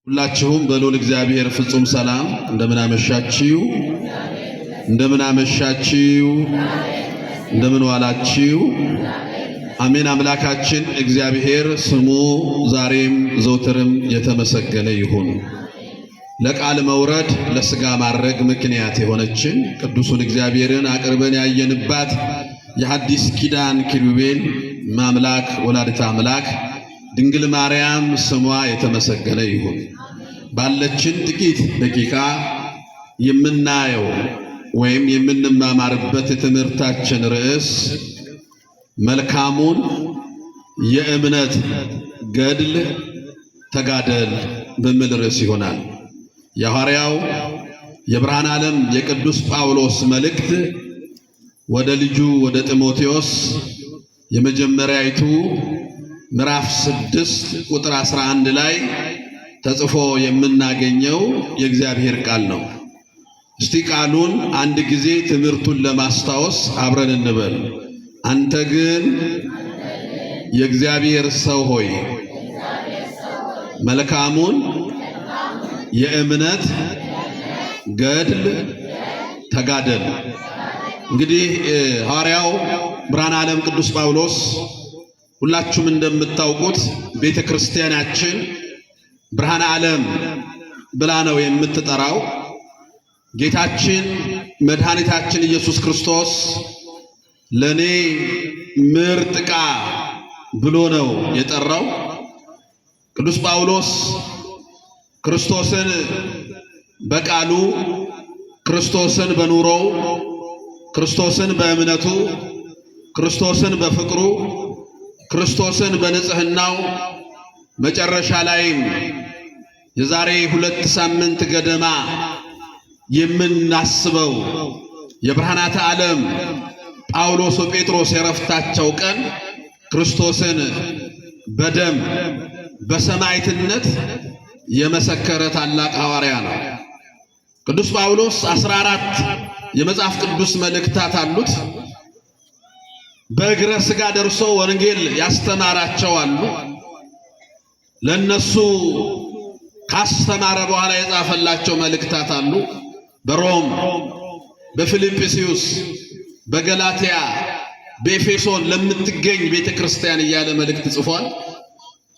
ሁላችሁም በልዑል እግዚአብሔር ፍጹም ሰላም እንደምን አመሻችሁ፣ እንደምን ዋላችሁ። አሜን። አምላካችን እግዚአብሔር ስሙ ዛሬም ዘውትርም የተመሰገነ ይሁን። ለቃል መውረድ ለሥጋ ማድረግ ምክንያት የሆነችን ቅዱሱን እግዚአብሔርን አቅርበን ያየንባት የሐዲስ ኪዳን ኪሩቤል ማምላክ ወላዲተ አምላክ ድንግል ማርያም ስሟ የተመሰገነ ይሁን። ባለችን ጥቂት ደቂቃ የምናየው ወይም የምንማማርበት የትምህርታችን ርዕስ መልካሙን የእምነት ገድል ተጋደል በሚል ርዕስ ይሆናል። የሐዋርያው የብርሃነ ዓለም የቅዱስ ጳውሎስ መልእክት ወደ ልጁ ወደ ጢሞቴዎስ የመጀመሪያይቱ ምዕራፍ 6 ቁጥር 11 ላይ ተጽፎ የምናገኘው የእግዚአብሔር ቃል ነው። እስቲ ቃሉን አንድ ጊዜ ትምህርቱን ለማስታወስ አብረን እንበል። አንተ ግን የእግዚአብሔር ሰው ሆይ መልካሙን የእምነት ገድል ተጋደል። እንግዲህ ሐዋርያው ብርሃነ ዓለም ቅዱስ ጳውሎስ ሁላችሁም እንደምታውቁት ቤተክርስቲያናችን ብርሃነ ዓለም ብላ ነው የምትጠራው። ጌታችን መድኃኒታችን ኢየሱስ ክርስቶስ ለኔ ምርጥ ዕቃ ብሎ ነው የጠራው። ቅዱስ ጳውሎስ ክርስቶስን በቃሉ፣ ክርስቶስን በኑሮው፣ ክርስቶስን በእምነቱ፣ ክርስቶስን በፍቅሩ፣ ክርስቶስን በንጽህናው መጨረሻ ላይም የዛሬ 2 ሳምንት ገደማ የምናስበው የብርሃናተ ዓለም ጳውሎስ ወጴጥሮስ የረፍታቸው ቀን ክርስቶስን በደም በሰማዕትነት የመሰከረ ታላቅ ሐዋርያ ነው። ቅዱስ ጳውሎስ 14 የመጽሐፍ ቅዱስ መልእክታት አሉት። በእግረ ሥጋ ደርሶ ወንጌል ያስተማራቸው አሉ። ለነሱ ካስተማረ በኋላ የጻፈላቸው መልእክታት አሉ። በሮም፣ በፊልጵስዩስ፣ በገላትያ፣ በኤፌሶን ለምትገኝ ቤተክርስቲያን እያለ መልእክት ጽፏል።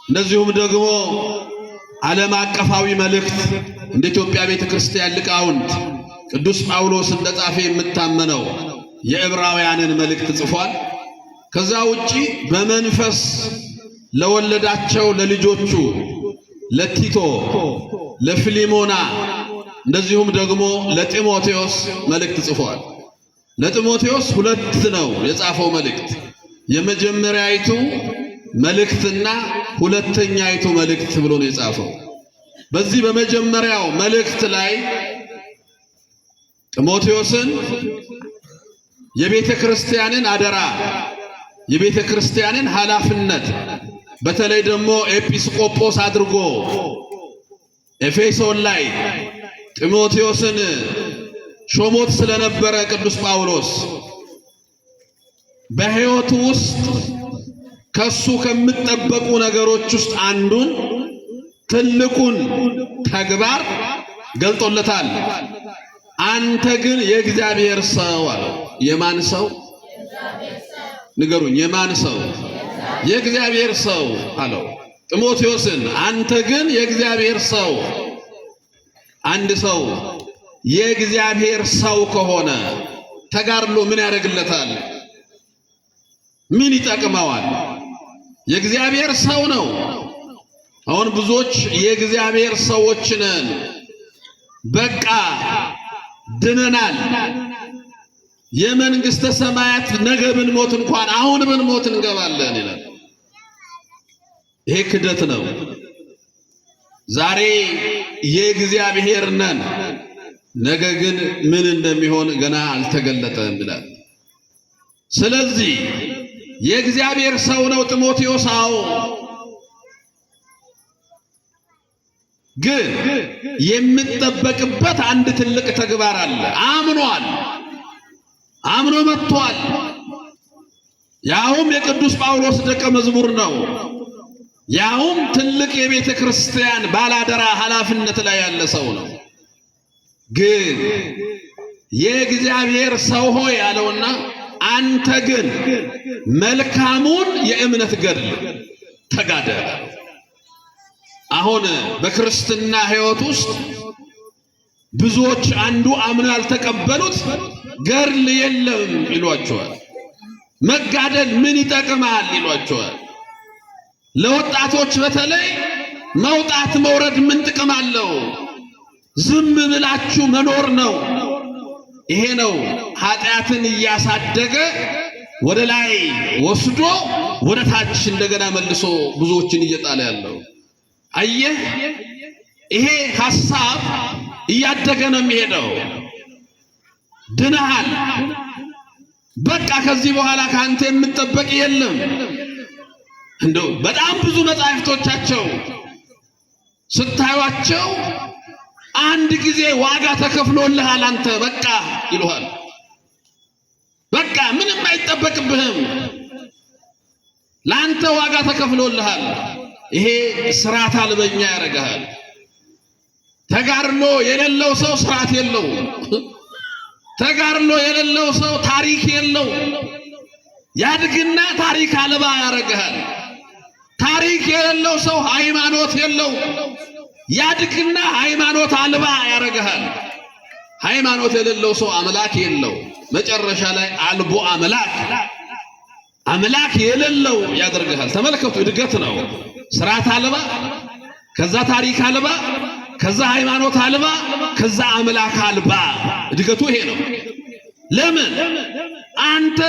እንደዚሁም ደግሞ ዓለም አቀፋዊ መልእክት እንደ ኢትዮጵያ ቤተክርስቲያን ሊቃውንት ቅዱስ ጳውሎስ እንደጻፈ የምታመነው የዕብራውያንን መልእክት ጽፏል። ከዛ ውጪ በመንፈስ ለወለዳቸው ለልጆቹ ለቲቶ፣ ለፊሊሞና እንደዚሁም ደግሞ ለጢሞቴዎስ መልእክት ጽፏል። ለጢሞቴዎስ 2 ነው የጻፈው መልእክት። የመጀመሪያይቱ መልእክትና ሁለተኛይቱ መልእክት ብሎ ነው የጻፈው። በዚህ በመጀመሪያው መልእክት ላይ ጢሞቴዎስን የቤተ ክርስቲያንን አደራ፣ የቤተ ክርስቲያንን ኃላፊነት በተለይ ደግሞ ኤጲስቆጶስ አድርጎ ኤፌሶን ላይ ጢሞቴዎስን ሾሞት ስለነበረ ቅዱስ ጳውሎስ በሕይወቱ ውስጥ ከሱ ከሚጠበቁ ነገሮች ውስጥ አንዱን ትልቁን ተግባር ገልጦለታል። አንተ ግን የእግዚአብሔር ሰው አለው። የማን ሰው ንገሩኝ? የማን ሰው? የእግዚአብሔር ሰው አለው ጢሞቴዎስን። አንተ ግን የእግዚአብሔር ሰው። አንድ ሰው የእግዚአብሔር ሰው ከሆነ ተጋድሎ ምን ያደርግለታል? ምን ይጠቅመዋል? የእግዚአብሔር ሰው ነው። አሁን ብዙዎች የእግዚአብሔር ሰዎች ነን፣ በቃ ድነናል፣ የመንግስተ ሰማያት ነገ ብንሞት እንኳን አሁን ብንሞት እንገባለን ይላል። ይሄ ክደት ነው። ዛሬ የእግዚአብሔር ነን፣ ነገ ግን ምን እንደሚሆን ገና አልተገለጠም ይላል። ስለዚህ የእግዚአብሔር ሰው ነው ጢሞቴዎስ። አዎ፣ ግን የሚጠበቅበት አንድ ትልቅ ተግባር አለ። አምኗል፣ አምኖ መጥቷል። ያውም የቅዱስ ጳውሎስ ደቀ መዝሙር ነው። ያውም ትልቅ የቤተ ክርስቲያን ባላደራ ኃላፊነት ላይ ያለ ሰው ነው። ግን የእግዚአብሔር ሰው ሆይ ያለውና አንተ ግን መልካሙን የእምነት ገድል ተጋደል። አሁን በክርስትና ሕይወት ውስጥ ብዙዎች አንዱ አምነው ያልተቀበሉት ገድል የለም ይሏቸዋል። መጋደል ምን ይጠቅማል ይሏቸዋል። ለወጣቶች በተለይ መውጣት መውረድ ምን ጥቅም አለው? ዝም ብላችሁ መኖር ነው። ይሄ ነው ኃጢአትን እያሳደገ ወደ ላይ ወስዶ ወደ ታች እንደገና መልሶ ብዙዎችን እየጣለ ያለው። አየህ፣ ይሄ ሐሳብ እያደገ ነው የሚሄደው። ድነሃል፣ በቃ ከዚህ በኋላ ካንተ የምትጠበቅ የለም። እንደው በጣም ብዙ መጻሕፍቶቻቸው ስታዩአቸው አንድ ጊዜ ዋጋ ተከፍሎልሃል አንተ በቃ ይሉሃል። በቃ ምንም አይጠበቅብህም፣ ለአንተ ዋጋ ተከፍሎልሃል። ይሄ ስርዓት አልበኛ ያደርግሃል። ተጋድሎ የሌለው ሰው ስርዓት የለው። ተጋድሎ የሌለው ሰው ታሪክ የለው። ያድግና ታሪክ አልባ ያደርግሃል። ታሪክ የሌለው ሰው ሃይማኖት የለው። ያድግና ሃይማኖት አልባ ያደርግሃል። ሃይማኖት የሌለው ሰው አምላክ የለው። መጨረሻ ላይ አልቦ አምላክ የሌለው ያደርግሃል። ተመልከቱ፣ እድገት ነው። ስርዓት አልባ፣ ከዛ ታሪክ አልባ፣ ከዛ ሃይማኖት አልባ፣ ከዛ አምላክ አልባ። እድገቱ ይሄ ነው። ለምን አንተ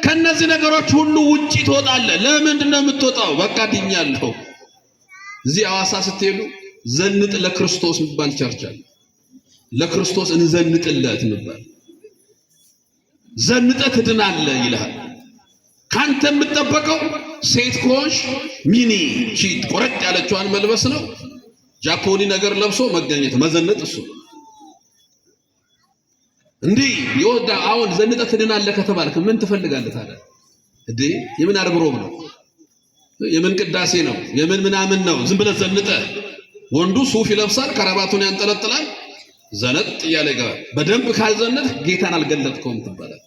ከነዚህ ነገሮች ሁሉ ውጪ ትወጣለህ? ለምንድን ነው የምትወጣው? በቃ ድኛለሁ። እዚህ ሐዋሳ ስትሄዱ ዘንጥ ለክርስቶስ የሚባል ቸርች አለ። ለክርስቶስ እንዘንጥለት የሚባል ዘንጠህ ትድናለህ ይልሃል። ካንተ የምትጠበቀው ሴት ከሆንሽ ሚኒ ቺት ቆረጥ ያለችዋን መልበስ ነው። ጃፖኒ ነገር ለብሶ መገኘት መዘነጥ እሱ እንዲህ ይወዳ። አሁን ዘንጠህ ትድናለህ ከተባልክ ምን ትፈልጋለህ ታዲያ? እንዴ የምን አርብሮም ነው? የምን ቅዳሴ ነው? የምን ምናምን ነው? ዝም ብለህ ዘንጠህ። ወንዱ ሱፍ ይለብሳል፣ ከረባቱን ያንጠለጥላል፣ ዘነጥ እያለ ይገባል። በደንብ ካልዘነጥህ ጌታን አልገለጥከውም ትባላለህ።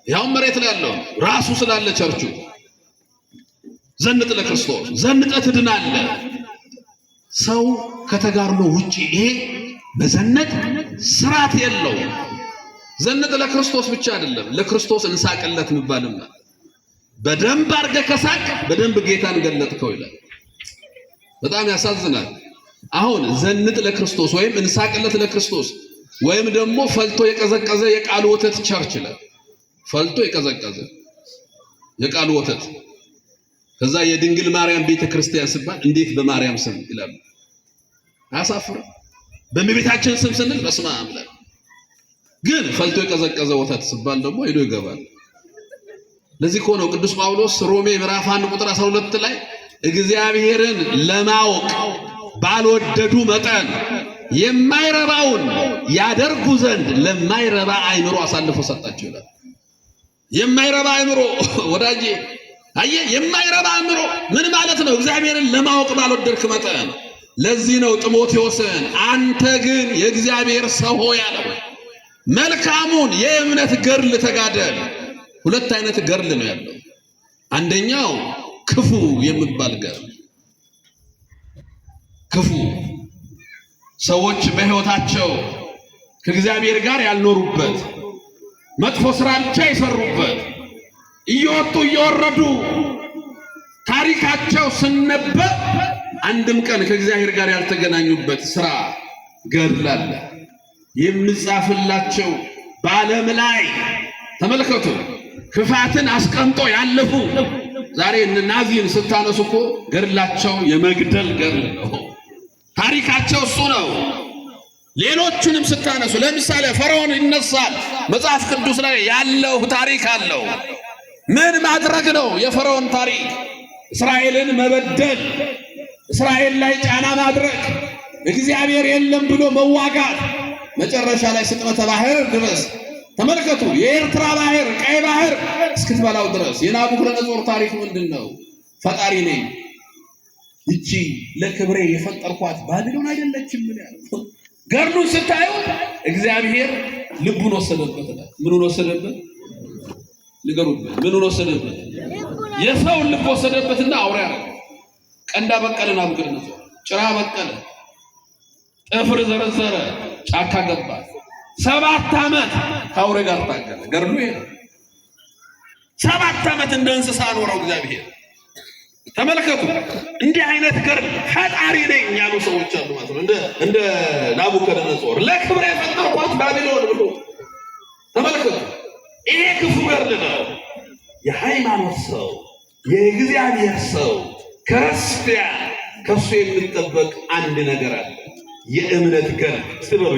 ያው መሬት ላይ ያለው ራሱ ስላለ ቸርቹ ዘንጥ ለክርስቶስ ዘንጠህ ትድናለህ። ሰው ከተጋድሎ ውጪ ይሄ በዘነጥ ስርዓት የለው። ዘንጥ ለክርስቶስ ብቻ አይደለም፣ ለክርስቶስ እንሳቅለት የሚባልም በደንብ አድርገህ ከሳቅ በደንብ ጌታን ገለጥከው ይላል። በጣም ያሳዝናል። አሁን ዘንጥ ለክርስቶስ ወይም እንሳቅለት ለክርስቶስ ወይም ደግሞ ፈልቶ የቀዘቀዘ የቃሉ ወተት ቸርች ይላል። ፈልቶ የቀዘቀዘ የቃሉ ወተት። ከዛ የድንግል ማርያም ቤተክርስቲያን ሲባል እንዴት በማርያም ስም ይላል። አያሳፍርም? በእመቤታችን ስም ስንል በስመ አብ ይላል። ግን ፈልቶ የቀዘቀዘ ወተት ሲባል ደግሞ ሄዶ ይገባል። ለዚህ እኮ ነው ቅዱስ ጳውሎስ ሮሜ ምዕራፍ 1 ቁጥር 12 ላይ እግዚአብሔርን ለማወቅ ባልወደዱ መጠን የማይረባውን ያደርጉ ዘንድ ለማይረባ አእምሮ አሳልፎ ሰጣቸው ይላል። የማይረባ አእምሮ ወዳጄ፣ አየህ፣ የማይረባ አእምሮ ምን ማለት ነው? እግዚአብሔርን ለማወቅ ባልወደድክ መጠን። ለዚህ ነው ጢሞቴዎስን አንተ ግን የእግዚአብሔር ሰው ሆይ አለው፣ መልካሙን የእምነት ገድል ተጋደል። ሁለት አይነት ገድል ነው ያለው። አንደኛው ክፉ የሚባል ገድል። ክፉ ሰዎች በሕይወታቸው ከእግዚአብሔር ጋር ያልኖሩበት፣ መጥፎ ስራ ብቻ የሰሩበት፣ እየወጡ እየወረዱ ታሪካቸው ስነበብ አንድም ቀን ከእግዚአብሔር ጋር ያልተገናኙበት ስራ ገድል አለ የሚጻፍላቸው። በዓለም ላይ ተመልከቱ፣ ክፋትን አስቀምጦ ያለፉ። ዛሬ ናዚን ስታነሱ እኮ ገድላቸው የመግደል ገድል ነው። ታሪካቸው እሱ ነው። ሌሎቹንም ስታነሱ ለምሳሌ ፈርዖን ይነሳል። መጽሐፍ ቅዱስ ላይ ያለው ታሪክ አለው። ምን ማድረግ ነው የፈርዖን ታሪክ? እስራኤልን መበደል፣ እስራኤል ላይ ጫና ማድረግ፣ እግዚአብሔር የለም ብሎ መዋጋት፣ መጨረሻ ላይ ስጥመተ ባህር ድረስ ተመልከቱ። የኤርትራ ባህር፣ ቀይ ባህር እስክትበላው ድረስ። የናቡከደነፆር ታሪክ ምንድነው? ፈጣሪ ነኝ እቺ ለክብሬ የፈጠርኳት ባቢሎን አይደለችም። ምን ያለው ገድሉን ስታዩ እግዚአብሔር ልቡን ወሰደበት። ምኑን ወሰደበት? ንገሩት። ምኑን ወሰደበት? የሰውን ልብ ወሰደበትና አውሬ አረገ። ቀንዳ በቀለ፣ ናቡከደነፆር ጭራ በቀለ፣ ጥፍር ዘረዘረ፣ ጫካ ገባ። 7 ዓመት ከአውሬ ጋር ታገለ። ገድሉ ይሄ ነው። 7 ዓመት እንደ እንስሳ ኖረው እግዚአብሔር። ተመልከቱ። እንዲህ አይነት ገድል ፈጣሪ ነኝ ያሉ ሰዎች አሉ ማለት ነው። እንደ ናቡከደነፆር ለክብሬ የፈጠርኳት ባቢሎን ብሎ ተመልከቱ። ይሄ ክፉ ገድል ነው። የሃይማኖት ሰው የእግዚአብሔር ሰው ክርስቲያን ከሱ የሚጠበቅ አንድ ነገር አለ። የእምነት ገድል ስበሩ።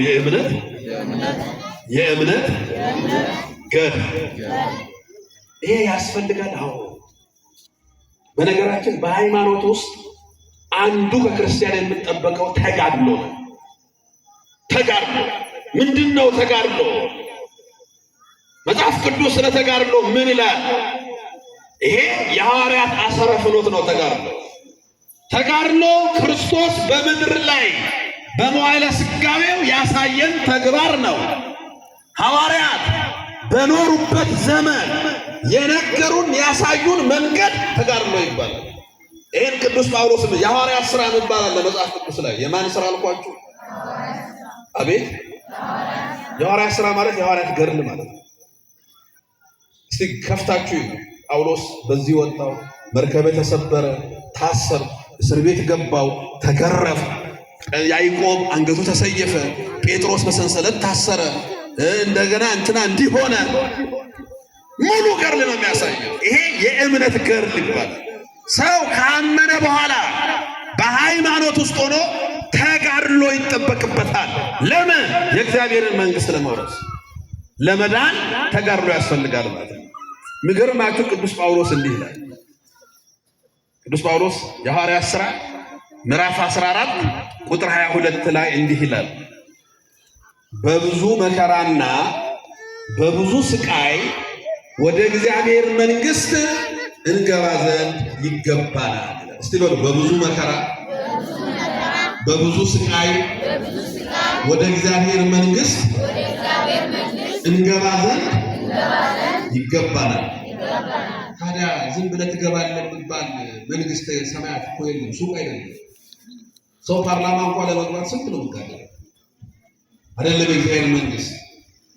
የእምነት ገድል ይሄ ያስፈልጋል። አዎ በነገራችን በሃይማኖት ውስጥ አንዱ ከክርስቲያን የሚጠበቀው ተጋድሎ ነው። ተጋድሎ ምንድነው? ተጋድሎ መጽሐፍ ቅዱስ ስለ ተጋድሎ ምን ይላል? ይሄ የሐዋርያት አሰረ ፍኖት ነው። ተጋድሎ ክርስቶስ በምድር ላይ በመዋዕለ ሥጋዌው ያሳየን ተግባር ነው። ሐዋርያት በኖሩበት ዘመን የነገሩን ያሳዩን መንገድ ተጋድሎ ይባላል። ይሄን ቅዱስ ጳውሎስ የሐዋርያት ሥራ ይባላል ለመጽሐፍ ቅዱስ ላይ። የማን ሥራ አልኳችሁ? አቤት የሐዋርያት ሥራ ማለት የሐዋርያት ገድል ማለት ነው። እስቲ ከፍታችሁ ጳውሎስ በዚህ ወጣው፣ መርከበ ተሰበረ፣ ታሰር፣ እስር ቤት ገባው፣ ተገረፈ፣ ያዕቆብ አንገቱ ተሰየፈ፣ ጴጥሮስ በሰንሰለት ታሰረ፣ እንደገና እንትና እንዲሆነ ሙሉ ገድል ነው የሚያሳየው። ይሄ የእምነት ገድል ይባላል። ሰው ካመነ በኋላ በሃይማኖት ውስጥ ሆኖ ተጋድሎ ይጠበቅበታል። ለምን? የእግዚአብሔርን መንግሥት ለመውረስ ለመዳን ተጋድሎ ያስፈልጋል ማለት ነው። የሚገርማችሁ ቅዱስ ጳውሎስ እንዲህ ይላል። ቅዱስ ጳውሎስ የሐዋርያት ሥራ ምዕራፍ 14 ቁጥር 22 ላይ እንዲህ ይላል፣ በብዙ መከራና በብዙ ስቃይ ወደ እግዚአብሔር መንግሥት እንገባ ዘንድ ይገባናል። እስቲ በሉ በብዙ መከራ በብዙ ስቃይ ወደ እግዚአብሔር መንግሥት እንገባ ዘንድ ይገባናል። ታዲያ ዝም ብለህ ትገባለህ የሚባል መንግሥተ ሰማያት እኮ የለም፣ ሱቅ አይደለም። ሰው ፓርላማ እንኳን ለመግባት ስንት ነው የሚጋደለው አይደለም? የእግዚአብሔር መንግሥት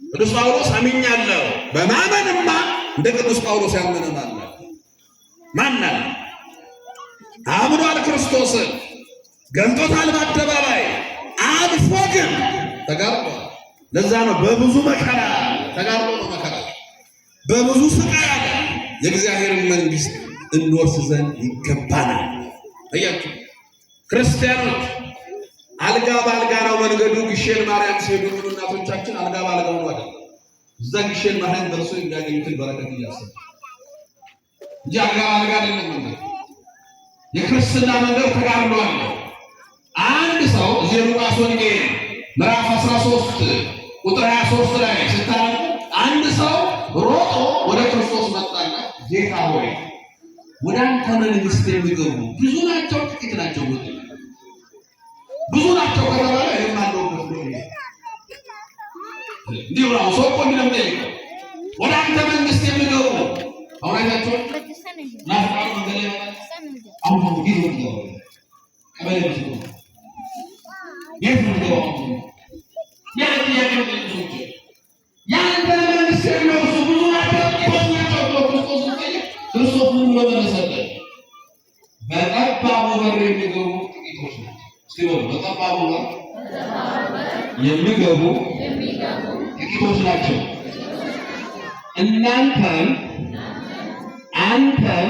ቅዱስ ጳውሎስ አምኛለሁ። በማመንማ እንደ ቅዱስ ጳውሎስ ያመነ ማን አለ? አምኗል፣ ክርስቶስን ገልጦታል በአደባባይ አልፎ ግን ተጋድሏል። ለዛ ነው በብዙ መከራ ተጋድሎ ነው መከራ በብዙ ስቃይ አለ የእግዚአብሔርን መንግሥት እንወርስ ዘንድ ይገባናል። አያችሁ ክርስቲያኖች፣ አልጋ በአልጋ ነው መንገዱ። ግሼን ማርያም ሲሄዱ እናቶቻችን አልጋ በአልጋ ነው አይደል? እዛ ግሼን ማርያም ደርሶ የሚያገኙትን በረከት እያሰቡ እንጂ አልጋ በአልጋ አይደለም መንገዱ። የክርስትና መንገድ ተጋድሎ አለ። አንድ ሰው እዚህ ሉቃስ ወንጌል ምዕራፍ 13 ቁጥር 23 ላይ ስታነቡ አንድ ሰው ሮጦ ወደ ክርስቶስ መጣና ጌታ ሆይ ወደ አንተ መንግሥት የሚገቡ ብዙ ናቸው ጥቂት ናቸው? ብዙ ናቸው ከተባለ የማለውበት ነው። እንዲሁ ነው ሰው እኮ እንደምጠይቀው ወደ አንተ መንግሥት የሚገቡ አውራታቸው ናፍቃሉ መንገድ አሁን ጊዜ ነው ቀበሌ ነው የት ነው ያንተ ያንተ ያንተ መንግሥት የሚወርሱ ብዙ ናቸው ጥቂት ናቸው ብሎ ክርስቶስ ምን ብሎ መለሰለት? በጠባቡ በር የሚገቡ ጥቂቶች ናቸው። ሲሆን በጠባቡ በር የሚገቡ ጥቂቶች ናቸው። አንተም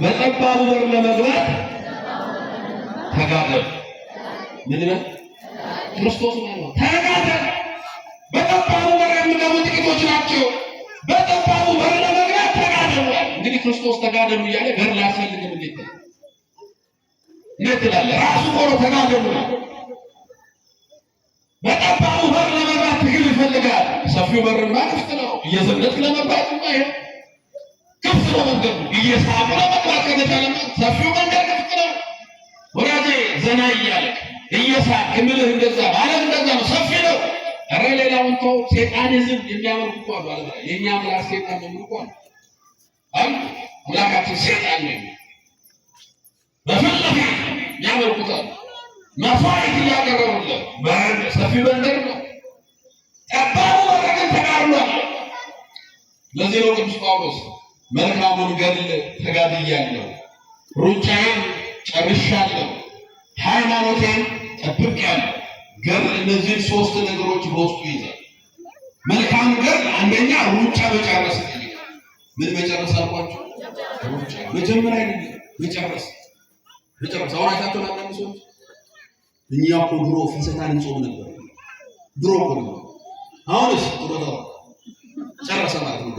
በጠባቡ በር ለመግባት ተጋደል። ምን ይላል ክርስቶስ? ነው ተጋደል። በጠባቡ በር የሚገቡ ጥቂቶች ናቸው። በጠባቡ በር ለመግባት ተጋደሉ። እንግዲህ ክርስቶስ ተጋደሉ እያለ በር ላያስፈልግም እንዴት ይላል? ራሱ ሆኖ ተጋደሉ። በጠባቡ በር ለመግባት ትግል ይፈልጋል። ሰፊው በርማ ክፍት ነው። እየዘለጥክ ለመግባትማ ይሄ ክፍት ነው መንገዱ። እየሳቁ ለመግባት ከተቻለማ ሰፊው መንገድ ክፍት ነው። ወራጄ ዘና እያልክ እየሳቅ ምልህ እንደዛ ማለት እንደዛ ነው። ሰፊ ነው። ኧረ ሌላውን ተው። ሴጣኒዝም የሚያመልኩ እኮ አሉ አይደል? የእኛ አምላክ ሴጣን ነው እኮ አሉ። አምላካችን ሴጣን ነው በፈለገ ያመልኩታል። መስዋዕት እያቀረቡለት ሰፊ መንገድ ነው። ጠባቡ በረከት ተጋድሏል። ለዚህ ነው ቅዱስ ጳውሎስ መልካሙን ገድል ተጋድያለሁ፣ ሩጫዬን ጨርሻለሁ፣ ሃይማኖቴን ጠብቄያለሁ። ገድል እነዚህ ሶስት ነገሮች በውስጡ ይዛል። መልካም ገድል አንደኛ ሩጫ መጨረስ ይጠይቃል። ምን መጨረስ አልኳቸው? ሩጫ መጀመሪያ መጨረስ። አሁን አይታችሁ አንዳንድ ሰዎች እኛ እኮ ድሮ ፍልሰታን እንጾም ነበር። ድሮ እኮ ነው። አሁንስ ጥሩ ጨረሰ ማለት ነው።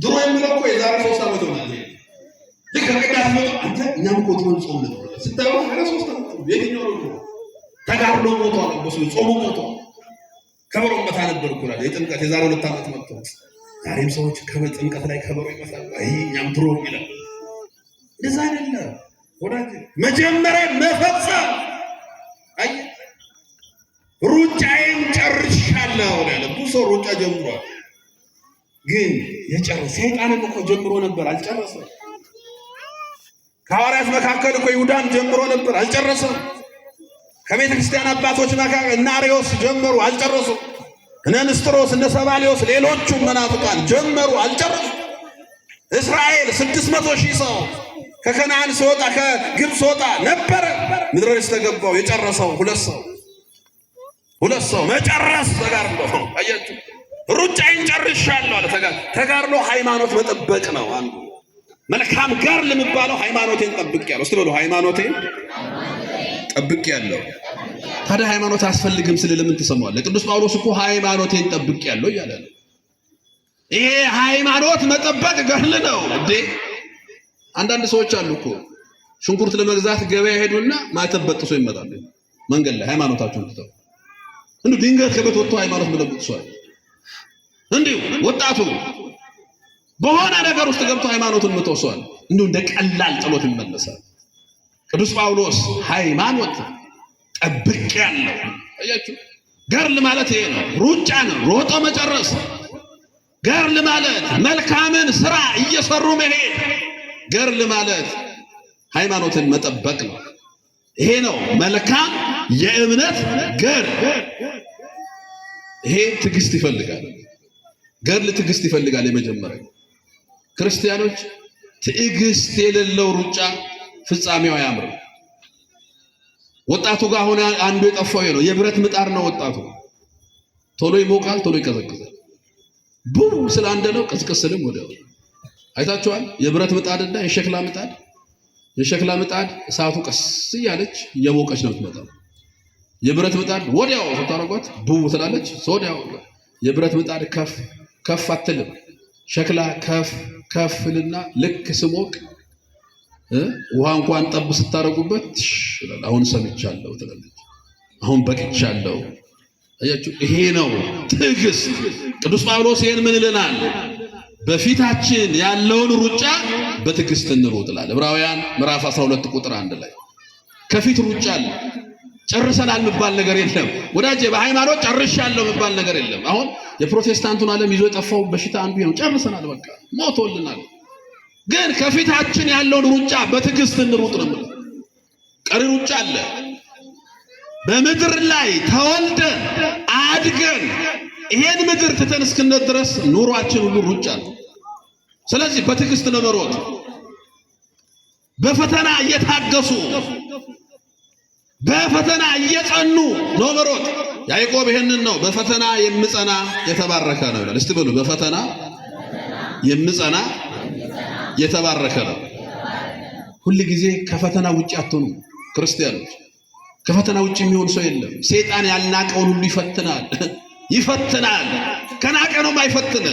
ድሮ የሚለው እኮ የዛሬ 3 ዓመት ሆናል። ልክ ከቅዳሴ መጡ አንተ እኛም እኮ ድሮ እንጾም ነበር ስታዩ 3 ዓመት ነው። የትኛው ነው? ተጋድሎ ሞቷል። በሱ ጾሙ ሞቷል። ከበሮ መታ ነበር እኮ አይደል? የጥምቀት የዛሬ 2 ዓመት መጥቶ ዛሬም ሰዎች ከጥምቀት ላይ ከበሮ ይመታሉ። አይ እኛም ድሮ ይላል። እንደዛ አይደለም ወዳጅ። መጀመሪያ መፈጸም። አይ ሩጫዬን ጨርሻለሁ ያለ ብዙ ሰው ሩጫ ጀምሯል። ግን የጨረሰ ሰይጣንም እኮ ጀምሮ ነበር አልጨረሰም። ከሐዋርያት መካከል እኮ ይሁዳን ጀምሮ ነበር አልጨረሰም። ከቤተ ክርስቲያን አባቶች መካከል እነ አርዮስ ጀመሩ አልጨረሱም። እነ ንስጥሮስ እነ ሰባሊዮስ ሌሎቹም መናፍቃን ጀመሩ አልጨረሱም። እስራኤል 600,000 ሰው ከከነዓን ሲወጣ ከግብፅ ሲወጣ ነበረ ምድረ ርስት ተገባው የጨረሰው 2 ሰው መጨረስ ተጋድሎ። አያችሁ ሩጫዬን ጨርሻለሁ አለ። ተጋድሎ ሃይማኖት መጠበቅ ነው። አንዱ መልካም ጋር ለሚባለው ሃይማኖቴን ጠብቄያለሁ። እስቲ በሉ ሃይማኖቴን ጠብቄያለሁ። ታዲያ ሃይማኖት አያስፈልግም ስለ ለምን ትሰማዋለህ? ቅዱስ ጳውሎስ እኮ ሃይማኖቴን ጠብቄያለሁ እያለ ነው። ይሄ ሃይማኖት መጠበቅ ገድል ነው እንዴ! አንዳንድ ሰዎች አሉ እኮ ሽንኩርት ለመግዛት ገበያ ሄዱና ማተብ በጥሶ ይመጣሉ። መንገድ ላይ ሃይማኖታቸውን ትተው እንዴ ድንገት ከቤት ወጥቶ ሃይማኖት መለብጥሷል። እንዲሁ ወጣቱ በሆነ ነገር ውስጥ ገብቶ ሃይማኖቱን መተውሷል። እንዴ እንደ ቀላል ጥሎት ይመለሳል። ቅዱስ ጳውሎስ ሃይማኖት ጠብቄያለሁ። አያችሁ ገድል ማለት ይሄ ነው። ሩጫ ነው፣ ሮጦ መጨረስ። ገድል ማለት መልካምን ስራ እየሰሩ መሄድ። ገድል ማለት ሃይማኖትን መጠበቅ ነው። ይሄ ነው መልካም የእምነት ገድል። ይሄ ትዕግስት ይፈልጋል። ገድል ትዕግስት ይፈልጋል። የመጀመሪያው ክርስቲያኖች ትዕግስት የሌለው ሩጫ ፍጻሜው አያምርም። ወጣቱ ጋር ሆነ አንዱ የጠፋው ነው። የብረት ምጣድ ነው ወጣቱ። ቶሎ ይሞቃል፣ ቶሎ ይቀዘቅዛል። ቡም ስላንደለው ቅዝቅዝልም ወዲያው አይታችኋል። የብረት ምጣድና የሸክላ ምጣድ እሳቱ ቀስ እያለች እየሞቀች ነው የምትመጣው። የብረት ምጣድ ወዲያው ስታረጓት ቡም ትላለች። ወዲያው የብረት ምጣድ ከፍ አትልም። ሸክላ ከፍልና ልክ ስሞቅ ውሃ እንኳን ጠብ ስታረጉበት ይላል። አሁን ሰምቻለሁ ትላለች። አሁን በቅቻለሁ። አያችሁ ይሄ ነው ትዕግስት። ቅዱስ ጳውሎስ ይሄን ምን ይለናል? በፊታችን ያለውን ሩጫ በትዕግስት እንሩጥ ይላል። ዕብራውያን ምዕራፍ 12 ቁጥር 1 ላይ ከፊት ሩጫ አለ። ጨርሰናል የሚባል ነገር የለም ወዳጄ። በሃይማኖት ጨርሻለሁ የሚባል ነገር የለም። አሁን የፕሮቴስታንቱን ዓለም ይዞ የጠፋው በሽታ አንዱ ነው። ጨርሰናል፣ በቃ ሞቶልናል። ግን ከፊታችን ያለውን ሩጫ በትዕግስት እንሩጥ ነው። ቀሪ ሩጫ አለ። በምድር ላይ ተወልደን አድገን ይሄን ምድር ትተን እስክንሄድ ድረስ ኑሯችን ሁሉ ሩጫ ነው። ስለዚህ በትዕግስት ነው መሮጥ። በፈተና እየታገሱ በፈተና እየጸኑ ነው መሮጥ። ያዕቆብ ይሄንን ነው በፈተና የምጸና የተባረከ ነው ይላል። እስቲ በሉ በፈተና የምጸና የተባረከ ነው። ሁሉ ጊዜ ከፈተና ውጪ አትሆኑ ክርስቲያኖች። ከፈተና ውጪ የሚሆን ሰው የለም። ሰይጣን ያልናቀውን ሁሉ ይፈትናል። ከናቀ ነው የማይፈትነ።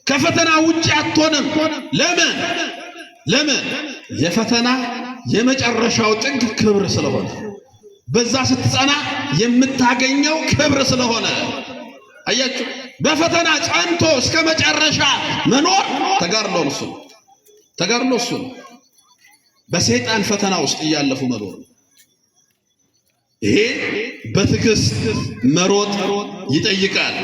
ከፈተና ውጪ አትሆንም። ለምን? የፈተና የመጨረሻው ጥግ ክብር ስለሆነ፣ በዛ ስትጸና የምታገኘው ክብር ስለሆነ። አያችሁ በፈተና ጸንቶ እስከ መጨረሻ መኖር ተጋድሎ እሱ ነው። በሰይጣን ፈተና ውስጥ እያለፉ መኖር። ይሄ በትዕግስት መሮጥ ይጠይቃል።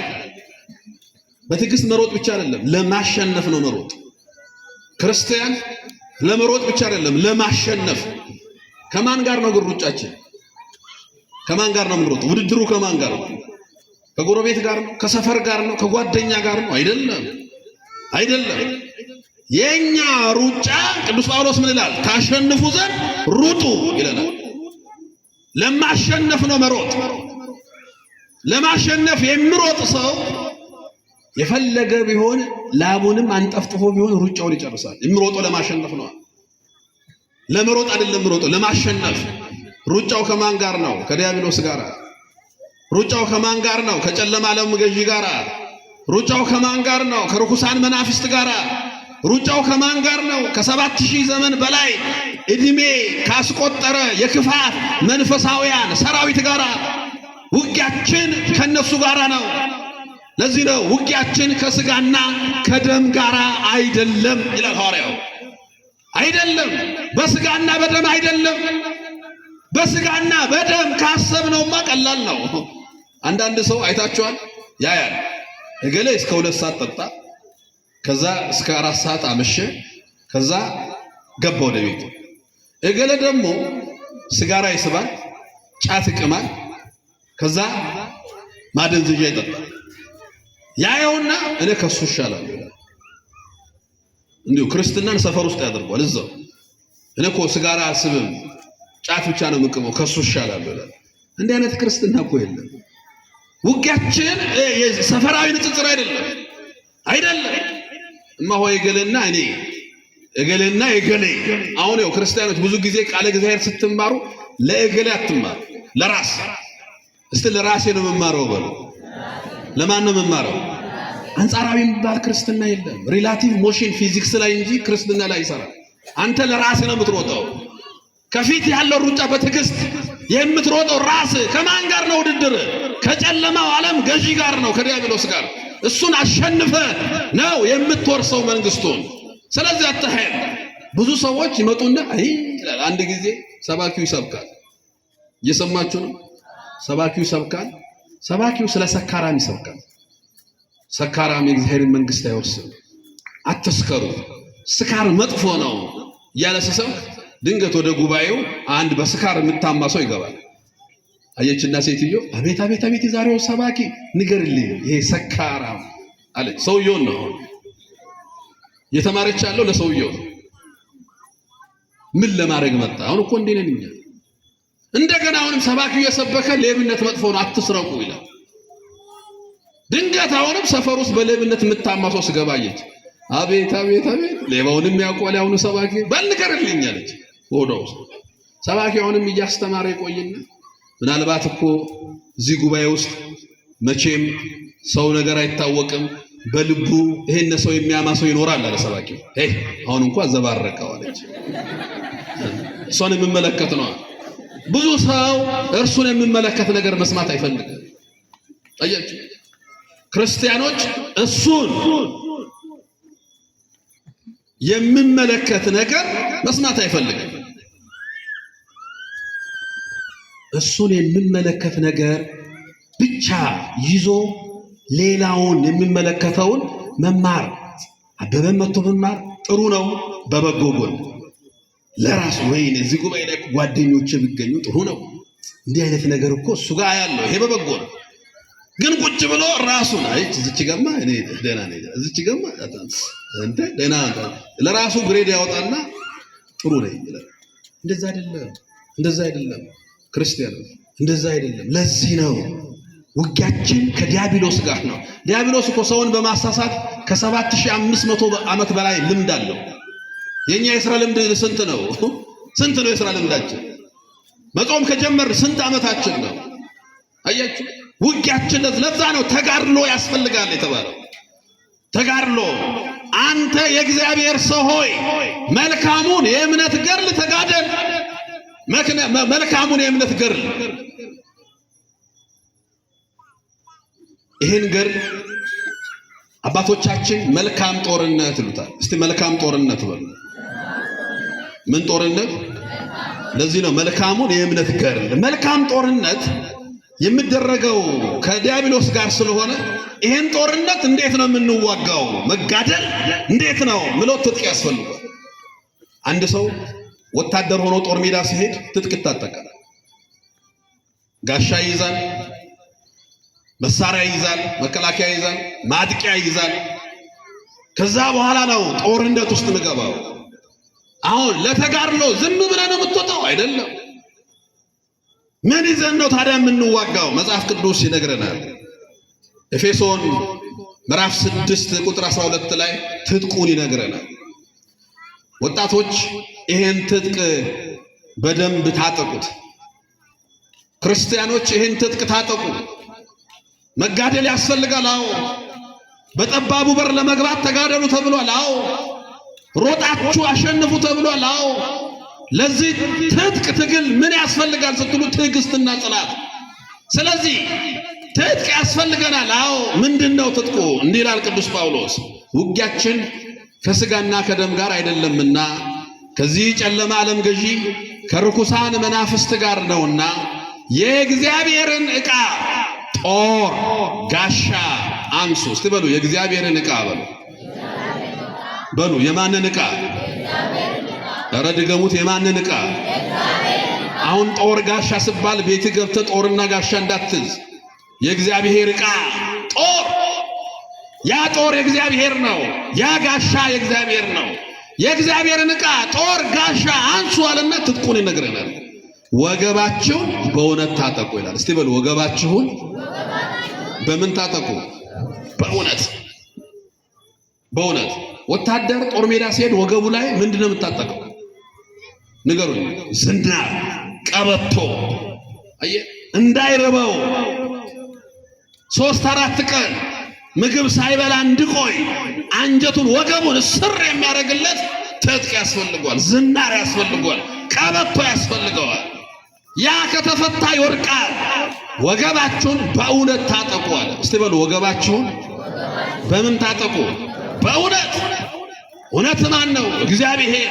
በትዕግስት መሮጥ ብቻ አይደለም፣ ለማሸነፍ ነው መሮጥ። ክርስቲያን ለመሮጥ ብቻ አይደለም፣ ለማሸነፍ። ከማን ጋር ነው ግን ሩጫችን? ከማን ጋር ነው የምንሮጠው? ውድድሩ ከማን ጋር ነው? ከጎረቤት ጋር ነው? ከሰፈር ጋር ነው? ከጓደኛ ጋር ነው? አይደለም፣ አይደለም። የኛ ሩጫ ቅዱስ ጳውሎስ ምን ይላል? ታሸንፉ ዘንድ ሩጡ ይለናል። ለማሸነፍ ነው መሮጥ። ለማሸነፍ የሚሮጥ ሰው የፈለገ ቢሆን ላቡንም አንጠፍጥፎ ቢሆን ሩጫውን ይጨርሳል። የሚሮጠው ለማሸነፍ ነው። ለመሮጥ አይደለም የሚሮጠው፣ ለማሸነፍ። ሩጫው ከማን ጋር ነው? ከዲያብሎስ ጋር። ሩጫው ከማን ጋር ነው? ከጨለማ ዓለም ገዢ ጋር። ሩጫው ከማን ጋር ነው? ከርኩሳን መናፍስት ጋር። ሩጫው ከማን ጋር ነው? ከ7000 ዘመን በላይ እድሜ ካስቆጠረ የክፋት መንፈሳውያን ሰራዊት ጋር። ውጊያችን ከነሱ ጋር ነው። ለዚህ ነው ውጊያችን ከስጋና ከደም ጋር አይደለም ይላል ሐዋርያው። አይደለም፣ በስጋና በደም አይደለም። በስጋና በደም ካሰብነውማ ቀላል ነው። አንዳንድ ሰው አይታችኋል፣ ያያል። እገሌ እስከ 2 ሰዓት ጠጣ፣ ከዛ እስከ 4 ሰዓት አመሸ፣ ከዛ ገባ ወደ ቤቱ። እገሌ ደግሞ ሲጋራ ይስባል፣ ጫት ይቅማል፣ ከዛ ማደንዘዣ ይጠጣል። ያየውና እኔ ከሱ እሻላለሁ ይላል። እንዲሁ ክርስትናን ሰፈር ውስጥ ያደርጓል። እዛው እኔ እኮ ሲጋራ አስብም ጫት ብቻ ነው የምቅመው ከሱ እሻላለሁ ይላል። እንዲህ አይነት ክርስትና እኮ የለም። ውጊያችን ሰፈራዊ ንጽጽር አይደለም፣ አይደለም። እማሆይ እገሌና እኔ እገሌና እገሌ። አሁን ያው ክርስቲያኖች ብዙ ጊዜ ቃለ እግዚአብሔር ስትማሩ ለእገሌ አትማሩ፣ ለራስ። እስቲ ለራሴ ነው የምማረው በሉ። ለማን ነው የምማረው? አንጻራዊ የሚባል ክርስትና የለም። ሪላቲቭ ሞሽን ፊዚክስ ላይ እንጂ ክርስትና ላይ ይሰራል። አንተ ለራስህ ነው የምትሮጠው። ከፊት ያለው ሩጫ በትዕግስት የምትሮጠው ራስ። ከማን ጋር ነው ውድድር? ከጨለማው ዓለም ገዢ ጋር ነው፣ ከዲያብሎስ ጋር። እሱን አሸንፈ ነው የምትወርሰው መንግስቱን። ስለዚህ አትሄድ። ብዙ ሰዎች ይመጡና አይ አንድ ጊዜ ሰባኪው ይሰብካል። እየሰማችሁ ነው? ሰባኪው ይሰብካል። ሰባኪው ስለ ሰካራም ይሰብካል። ሰካራም የእግዚአብሔርን መንግስት አይወርስም፣ አትስከሩ፣ ስካር መጥፎ ነው እያለ ሲሰብክ ድንገት ወደ ጉባኤው አንድ በስካር የምታማ ሰው ይገባል። አየችና ሴትዮ አቤት አቤት አቤት የዛሬው ሰባኪ ንገርልኝ፣ ይሄ ሰካራም አለች። ሰውየውን ነው የተማረች ያለው፣ ለሰውየው ምን ለማድረግ መጣ? አሁን እኮ እንዴ ነኝ። እንደገና አሁንም ሰባኪው የሰበከ ሌብነት መጥፎ ነው አትስረቁ ይላል። ድንገት አሁንም ሰፈር ውስጥ በሌብነት የምታማ ሰው ስገባየች። አቤት አቤት አቤት ሌባውንም ያውቀዋል ያሁኑ ሰባኪ፣ በል ንገርልኝ አለች። ወደ ውስጥ ሰባኪ አሁንም እያስተማረ ይቆይና ምናልባት እኮ እዚህ ጉባኤ ውስጥ መቼም ሰው ነገር አይታወቅም፣ በልቡ ይሄን ሰው የሚያማ ሰው ይኖራል አለ ሰባኪው። አሁን እንኳን ዘባረቀው አለች። እሷን የሚመለከት ነው። ብዙ ሰው እርሱን የሚመለከት ነገር መስማት አይፈልግም። አያችሁ፣ ክርስቲያኖች እሱን የሚመለከት ነገር መስማት አይፈልግም። እሱን የሚመለከት ነገር ብቻ ይዞ ሌላውን የሚመለከተውን መማር። አበበን መጥቶ መማር ጥሩ ነው በበጎ ጎን ለራሱ። ወይኔ እዚህ ጉባኤ ላይ ጓደኞቼ ቢገኙ ጥሩ ነው፣ እንዲህ አይነት ነገር እኮ እሱ ጋር ያለው ይሄ በበጎ ነው። ግን ቁጭ ብሎ ራሱን አይ እዚች ገማ እኔ ደህና ነኝ፣ እዚች ገማ እንተ ደህና ለራሱ ግሬድ ያወጣና ጥሩ ነኝ ይላል። እንደዛ አይደለም፣ እንደዛ አይደለም ክርስቲያን፣ እንደዛ አይደለም። ለዚህ ነው ውጊያችን ከዲያብሎስ ጋር ነው። ዲያብሎስ እኮ ሰውን በማሳሳት ከ7500 ዓመት በላይ ልምድ አለው። የኛ የሥራ ልምድ ስንት ነው? ስንት ነው የሥራ ልምዳችን? መጾም ከጀመር ስንት ዓመታችን ነው? አያችሁ፣ ውጊያችን ለዛ ነው ተጋድሎ ያስፈልጋል የተባለው። ተጋድሎ። አንተ የእግዚአብሔር ሰው ሆይ መልካሙን የእምነት ገድል ተጋደል። መልካሙን የእምነት ገድል። ይህን ገድል አባቶቻችን መልካም ጦርነት ይሉታል። እስቲ መልካም ጦርነት በሉ። ምን ጦርነት? ለዚህ ነው መልካሙን የእምነት ገድል። መልካም ጦርነት የሚደረገው ከዲያብሎስ ጋር ስለሆነ ይሄን ጦርነት እንዴት ነው የምንዋጋው? መጋደል እንዴት ነው ምሎ ትጥቅ ያስፈልጋል። አንድ ሰው ወታደር ሆኖ ጦር ሜዳ ሲሄድ ትጥቅ ይታጠቃል። ጋሻ ይይዛል፣ መሳሪያ ይይዛል፣ መከላከያ ይይዛል፣ ማጥቂያ ይይዛል። ከዛ በኋላ ነው ጦርነት ውስጥ ምገባው። አሁን ለተጋድሎ ዝም ብለህ ነው የምትወጣው አይደለም። ምን ይዘን ነው ታዲያ የምንዋጋው? መጽሐፍ ቅዱስ ይነግረናል። ኤፌሶን ምዕራፍ 6 ቁጥር 12 ላይ ትጥቁን ይነግረናል። ወጣቶች ይሄን ትጥቅ በደንብ ታጠቁት። ክርስቲያኖች ይሄን ትጥቅ ታጠቁ። መጋደል ያስፈልጋል። አዎ በጠባቡ በር ለመግባት ተጋደሉ ተብሏል። አዎ ሮጣችሁ አሸንፉ ተብሏል። አዎ ለዚህ ትጥቅ ትግል ምን ያስፈልጋል ስትሉ ትዕግስትና ጽናት። ስለዚህ ትጥቅ ያስፈልገናል። አዎ ምንድነው ትጥቁ? እንዲህ ይላል ቅዱስ ጳውሎስ፣ ውጊያችን ከስጋና ከደም ጋር አይደለምና ከዚህ ጨለማ ዓለም ገዢ ከርኩሳን መናፍስት ጋር ነውና የእግዚአብሔርን ዕቃ ጦር ጋሻ አንሱ። እስቲ በሉ የእግዚአብሔርን ዕቃ በሉ። የማንን ዕቃ? ኧረ ድገሙት። የማንን ዕቃ? አሁን ጦር ጋሻ ሲባል ቤት ገብተህ ጦርና ጋሻ እንዳትዝ። የእግዚአብሔር ዕቃ ጦር፣ ያ ጦር የእግዚአብሔር ነው። ያ ጋሻ የእግዚአብሔር ነው። የእግዚአብሔርን ዕቃ ጦር ጋሻ አንሱ አለና ትጥቁን ይነግረናል። ወገባችሁን በእውነት ታጠቁ ይላል። እስቲ በሉ ወገባችሁን በምን ታጠቁ? በእውነት። ወታደር ጦር ሜዳ ሲሄድ ወገቡ ላይ ምንድነው የምታጠቀው? ንገሩኝ። ዝናር፣ ቀበቶ እንዳይርበው 3-4 ቀን ምግብ ሳይበላ እንዲቆይ አንጀቱን ወገቡን ስር የሚያደርግለት ትጥቅ ያስፈልጓል። ዝናር ያስፈልጓል። ቀበቶ ያስፈልገዋል። ያ ከተፈታ ይወርቃል። ወገባችሁን በእውነት ታጠቁ አለ። እስቲ በሉ ወገባችሁን በምን ታጠቁ? በእውነት። እውነት ማን ነው? እግዚአብሔር።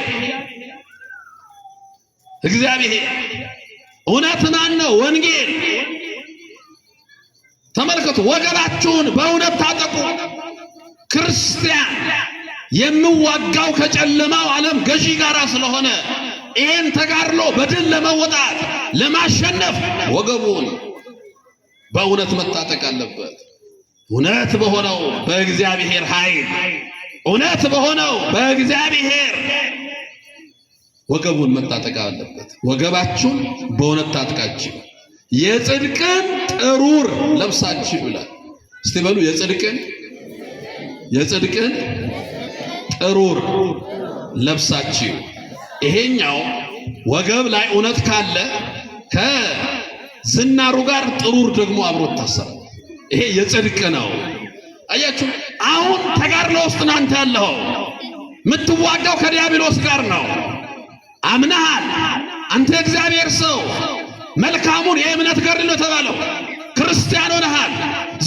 እውነት ማን ነው? ወንጌል። ተመልከቱ፣ ወገባችሁን በእውነት ታጠቁ። ክርስቲያን የሚዋጋው ከጨለማው ዓለም ገዢ ጋር ስለሆነ ይህን ተጋድሎ በድል ለመወጣት ለማሸነፍ ወገቡን በእውነት መታጠቅ አለበት። እውነት በሆነው በእግዚአብሔር ኃይል፣ እውነት በሆነው በእግዚአብሔር ወገቡን መታጠቅ አለበት። ወገባችሁን በእውነት ታጥቃችሁ የጽድቅን ጥሩር ለብሳችሁ ይላል። እስቲ በሉ የጽድቅን ጥሩር ለብሳችሁ። ይሄኛው ወገብ ላይ እውነት ካለ ከዝናሩ ጋር ጥሩር ደግሞ አብሮ ታሰራል። ይሄ የጽድቅ ነው። አያችሁ፣ አሁን ተጋድሎ ውስጥ ናንተ ያለው የምትዋጋው ከዲያብሎስ ጋር ነው። አምነሃል። አንተ እግዚአብሔር ሰው መልካሙን የእምነት ገድል ነው ተባለው። ክርስቲያን ሆነሃል።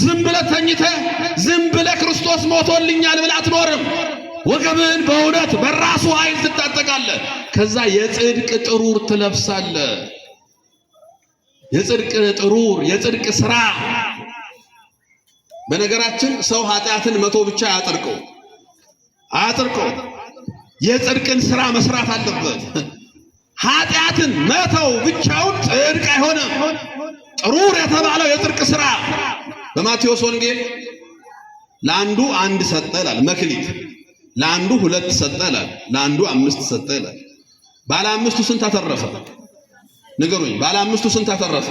ዝም ብለህ ተኝተህ ዝም ብለህ ክርስቶስ ሞቶልኛል ብለህ አትኖርም። ወገብን በእውነት በራሱ ኃይል ትታጠቃለህ። ከዛ የጽድቅ ጥሩር ትለብሳለህ። የጽድቅ ጥሩር፣ የጽድቅ ሥራ። በነገራችን ሰው ኃጢአትን መቶ ብቻ አያጽድቀው። የጽድቅን ሥራ መስራት አለበት። ኃጢአትን መተው ብቻውን ጽድቅ አይሆንም። ጥሩር የተባለው የጽድቅ ሥራ በማቴዎስ ወንጌል ለአንዱ 1 ሰጠ ይላል መክሊት፣ ለአንዱ 2 ሰጠ ይላል፣ ለአንዱ 5 ሰጠ ይላል። ባለ 5ቱ ስንት አተረፈ? ንገሩኝ። ባለ 5ቱ ስንት አተረፈ?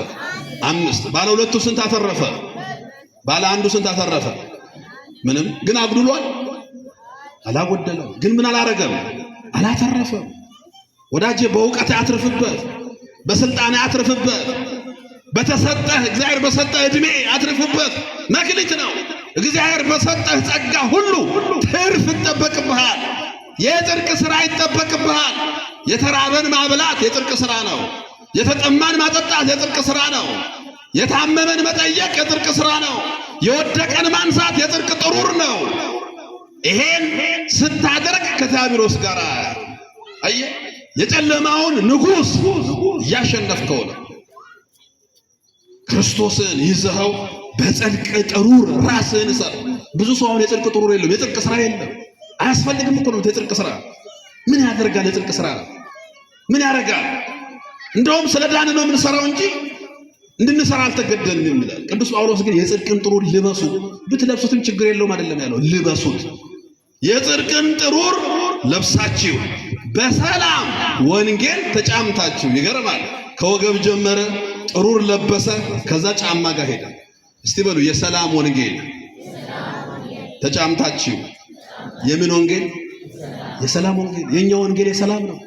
5። ባለ 2ቱ ስንት አተረፈ? ባለ 1ዱ ስንት አተረፈ? ምንም። ግን አጉድሏል? አላጎደለም። ግን ምን አላረገም? አላተረፈም። ወዳጄ በእውቀት አትርፍበት፣ በስልጣን አትርፍበት፣ በተሰጠህ እግዚአብሔር በሰጠህ ዕድሜ አትርፍበት። መክሊት ነው። እግዚአብሔር በሰጠህ ጸጋ ሁሉ ትርፍ ይጠበቅብሃል። የጽድቅ ሥራ ይጠበቅብሃል። የተራበን ማብላት የጽድቅ ሥራ ነው። የተጠማን ማጠጣት የጽድቅ ሥራ ነው። የታመመን መጠየቅ የጽድቅ ሥራ ነው። የወደቀን ማንሳት የጽድቅ ጥሩር ነው። ይሄን ስታደርግ ከዲያብሎስ ጋር የጨለማውን ንጉስ ያሸነፍከው ነው። ክርስቶስን ይዘኸው በጽድቅ ጥሩር ራስህን ሰር። ብዙ ሰው አሁን የጽድቅ ጥሩር የለም፣ የጽድቅ ስራ የለም። አያስፈልግም እኮ ነው የጽድቅ ስራ። ምን ያደርጋል? የጽድቅ ስራ ምን ያደርጋል? እንደውም ስለ ዳን ነው የምንሰራው እንጂ እንድንሰራ አልተገደልንም ይላል ቅዱስ ጳውሎስ። ግን የጽድቅን ጥሩር ልበሱ፣ ብትለብሱትም ችግር የለውም አይደለም ያለው፣ ልበሱት። የጽድቅን ጥሩር ለብሳችሁ በሰላም ወንጌል ተጫምታችሁ። ይገርማል። ከወገብ ጀመረ፣ ጥሩር ለበሰ፣ ከዛ ጫማ ጋር ሄደ። እስቲ በሉ የሰላም ወንጌል ተጫምታችሁ። የምን ወንጌል? የሰላም ወንጌል። የኛ ወንጌል የሰላም ነው።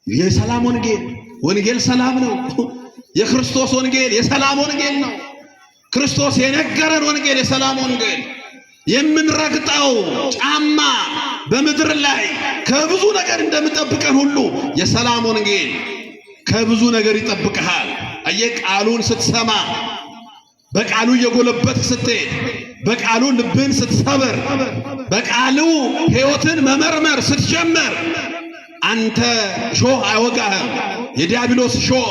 የሰላም ወንጌል፣ ወንጌል ሰላም ነው። የክርስቶስ ወንጌል የሰላም ወንጌል ነው። ክርስቶስ የነገረን ወንጌል የሰላም ወንጌል። የምንረግጠው ጫማ በምድር ላይ ከብዙ ነገር እንደምጠብቀን ሁሉ የሰላም ወንጌል ከብዙ ነገር ይጠብቅሃል። አየህ፣ ቃሉን ስትሰማ፣ በቃሉ እየጎለበትክ ስትሄድ፣ በቃሉ ልብን ስትሰበር፣ በቃሉ ሕይወትን መመርመር ስትጀምር አንተ ሾህ አይወጋህም። የዲያብሎስ ሾህ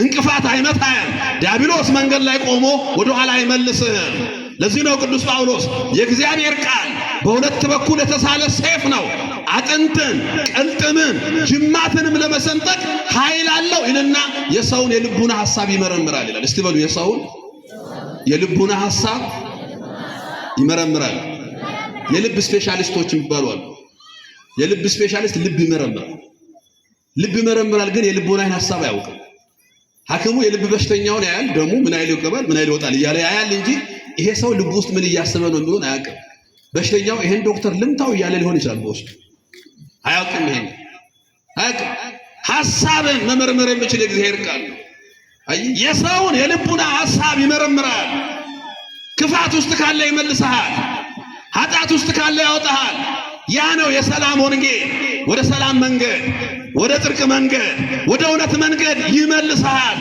እንቅፋት አይመታህም። ዲያብሎስ መንገድ ላይ ቆሞ ወደ ኋላ አይመልስህም። ለዚህ ነው ቅዱስ ጳውሎስ የእግዚአብሔር ቃል በሁለት በኩል የተሳለ ሰይፍ ነው፣ አጥንትን፣ ቅልጥምን፣ ጅማትንም ለመሰንጠቅ ኃይል አለው ይልና የሰውን የልቡና ሐሳብ ይመረምራል ይላል። እስቲ በሉ የሰውን የልቡና ሐሳብ ይመረምራል። የልብ ስፔሻሊስቶች ይባሉ አሉ። የልብ ስፔሻሊስት ልብ ይመረምራል። ልብ ይመረምራል፣ ግን የልቡናን ሐሳብ አያውቅም። ሐኪሙ የልብ በሽተኛውን ያያል፣ ደሙ ምን አይል ይገባል፣ ምን አይል ይወጣል እያለ ያያል እንጂ ይሄ ሰው ልብ ውስጥ ምን እያሰበ ነው የሚሉን አያውቅም። በሽተኛው ይሄን ዶክተር ልምታው እያለ ሊሆን ይችላል፣ በውስጡ አያውቅም። ይሄን አያውቅም። ሐሳብን መመርመር የሚችል የእግዚአብሔር ቃል ነው። የሰውን የልቡና ሐሳብ ይመረምራል። ክፋት ውስጥ ካለ ይመልስሃል፣ ኃጢአት ውስጥ ካለ ያወጣሃል። ያ ነው የሰላም ወንጌል። ወደ ሰላም መንገድ፣ ወደ ጽድቅ መንገድ፣ ወደ እውነት መንገድ ይመልስሃል።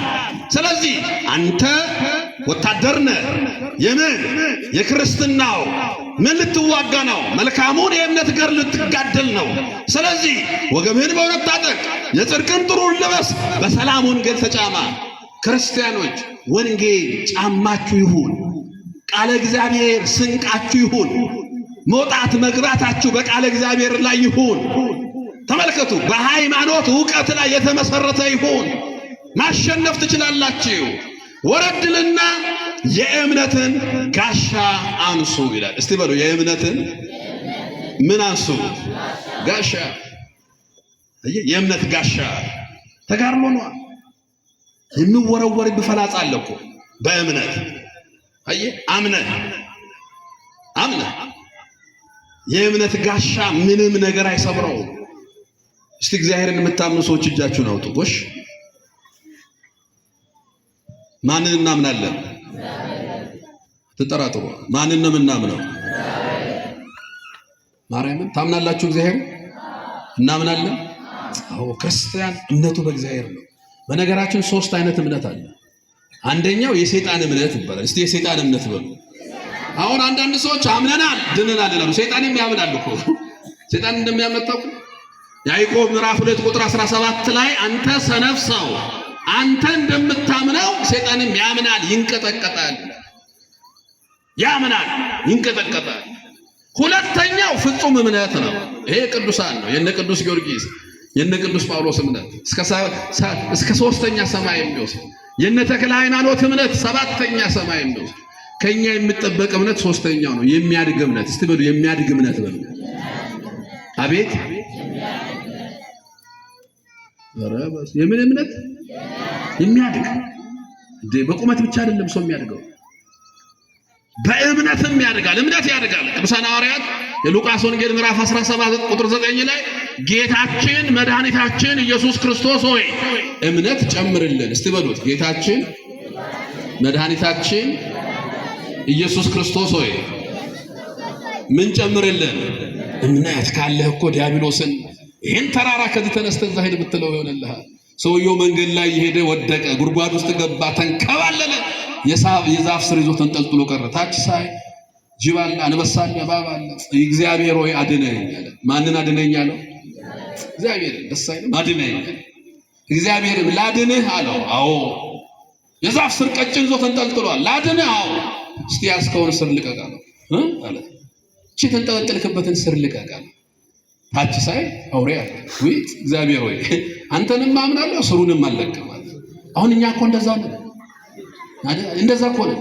ስለዚህ አንተ ወታደር ነህ። የምን የክርስትናው ምን ልትዋጋ ነው? መልካሙን የእምነት ገር ልትጋደል ነው። ስለዚህ ወገብህን በእውነት ታጠቅ፣ የጽድቅን ጥሩር ልበስ፣ በሰላም ወንጌል ተጫማ። ክርስቲያኖች ወንጌል ጫማችሁ ይሁን፣ ቃለ እግዚአብሔር ስንቃችሁ ይሁን፣ መውጣት መግባታችሁ በቃለ እግዚአብሔር ላይ ይሁን። ተመልከቱ፣ በሃይማኖት ዕውቀት ላይ የተመሰረተ ይሁን። ማሸነፍ ትችላላችሁ። ወረድልና የእምነትን ጋሻ አንሱ ይላል። እስቲ በሉ የእምነትን ምን አንሱ? ጋሻ። የእምነት ጋሻ ተጋድሎ ነው። የሚወረወር በፈላጻ አለ እኮ በእምነት አምነህ የእምነት ጋሻ ምንም ነገር አይሰብረውም። እስቲ እግዚአብሔርን የምታምኑ ሰዎች እጃችሁን አውጡ። ጎሽ፣ ማንን እናምናለን? ተጠራጥሩ። ማንን ነው የምናምነው? ማርያምን። ታምናላችሁ? እግዚአብሔር እናምናለን። አዎ፣ ክርስቲያን እምነቱ በእግዚአብሔር ነው። በነገራችን ሶስት አይነት እምነት አለ። አንደኛው የሰይጣን እምነት ይባላል። እስቲ የሰይጣን እምነት በሉ። አሁን አንዳንድ ሰዎች አምነናል ድነናል ይላሉ። ሰይጣንም ያምናል እኮ። ሰይጣን እንደሚያመጣው ያዕቆብ ምዕራፍ 2 ቁጥር 17 ላይ አንተ ሰነፍ ሰው፣ አንተ እንደምታምነው ሰይጣንም ያምናል ይንቀጠቀጣል። ያምናል ይንቀጠቀጣል። ሁለተኛው ፍጹም እምነት ነው። ይሄ ቅዱሳን ነው። የነ ቅዱስ ጊዮርጊስ የነ ቅዱስ ጳውሎስ እምነት እስከ ሶስተኛ ሰማይ የሚወስድ፣ የነ ተክለ ሃይማኖት እምነት ሰባተኛ ሰማይ የሚወስድ። ከኛ የሚጠበቅ እምነት ሶስተኛው ነው፣ የሚያድግ እምነት። እስቲ በሉ የሚያድግ እምነት በሉ። አቤት ወራባስ የምን እምነት? የሚያድግ እንዴ! በቁመት ብቻ አይደለም ሰው የሚያድገው፣ በእምነትም ያድጋል። እምነት ያድጋል። ቅዱሳን ሐዋርያት የሉቃስ ወንጌል ምዕራፍ 17 ቁጥር 9 ላይ ጌታችን መድኃኒታችን ኢየሱስ ክርስቶስ ሆይ እምነት ጨምርልን። እስቲ በሉት ጌታችን መድኃኒታችን ኢየሱስ ክርስቶስ ሆይ ምን ጨምርልን? እምነት ካለህ እኮ ዲያብሎስን ይሄን ተራራ ከዚህ ተነስተህ እዛ ሄድ ብትለው ይሆንልሃል። ሰውየው መንገድ ላይ የሄደ ወደቀ፣ ጉድጓድ ውስጥ ገባ፣ ተንከባለለ። የዛፍ ስር ይዞ ተንጠልጥሎ ቀረ። ታች ሳይ ጅብ አለ፣ አንበሳ አለ፣ እባብ አለ። እግዚአብሔር ሆይ አድነኝ አለ። ማንን አድነኝ አለው? እግዚአብሔር ደስ አይልም አድነኝ እግዚአብሔርም ላድንህ አለው አዎ የዛፍ ስር ቀጭን ይዞ ተንጠልጥሏል ላድንህ አዎ እስቲ ያስከውን ስር ልቀቅ አለው አለ እቺ ተንጠለጠልክበትን ስር ልቀቅ አለ ታች ሳይ አውሬ አለ ወይ እግዚአብሔር ወይ አንተንም አምናለሁ ስሩንም አልለቅም አለ አሁን እኛ እኮ እንደዛ ነው እንደዛ እኮ ነው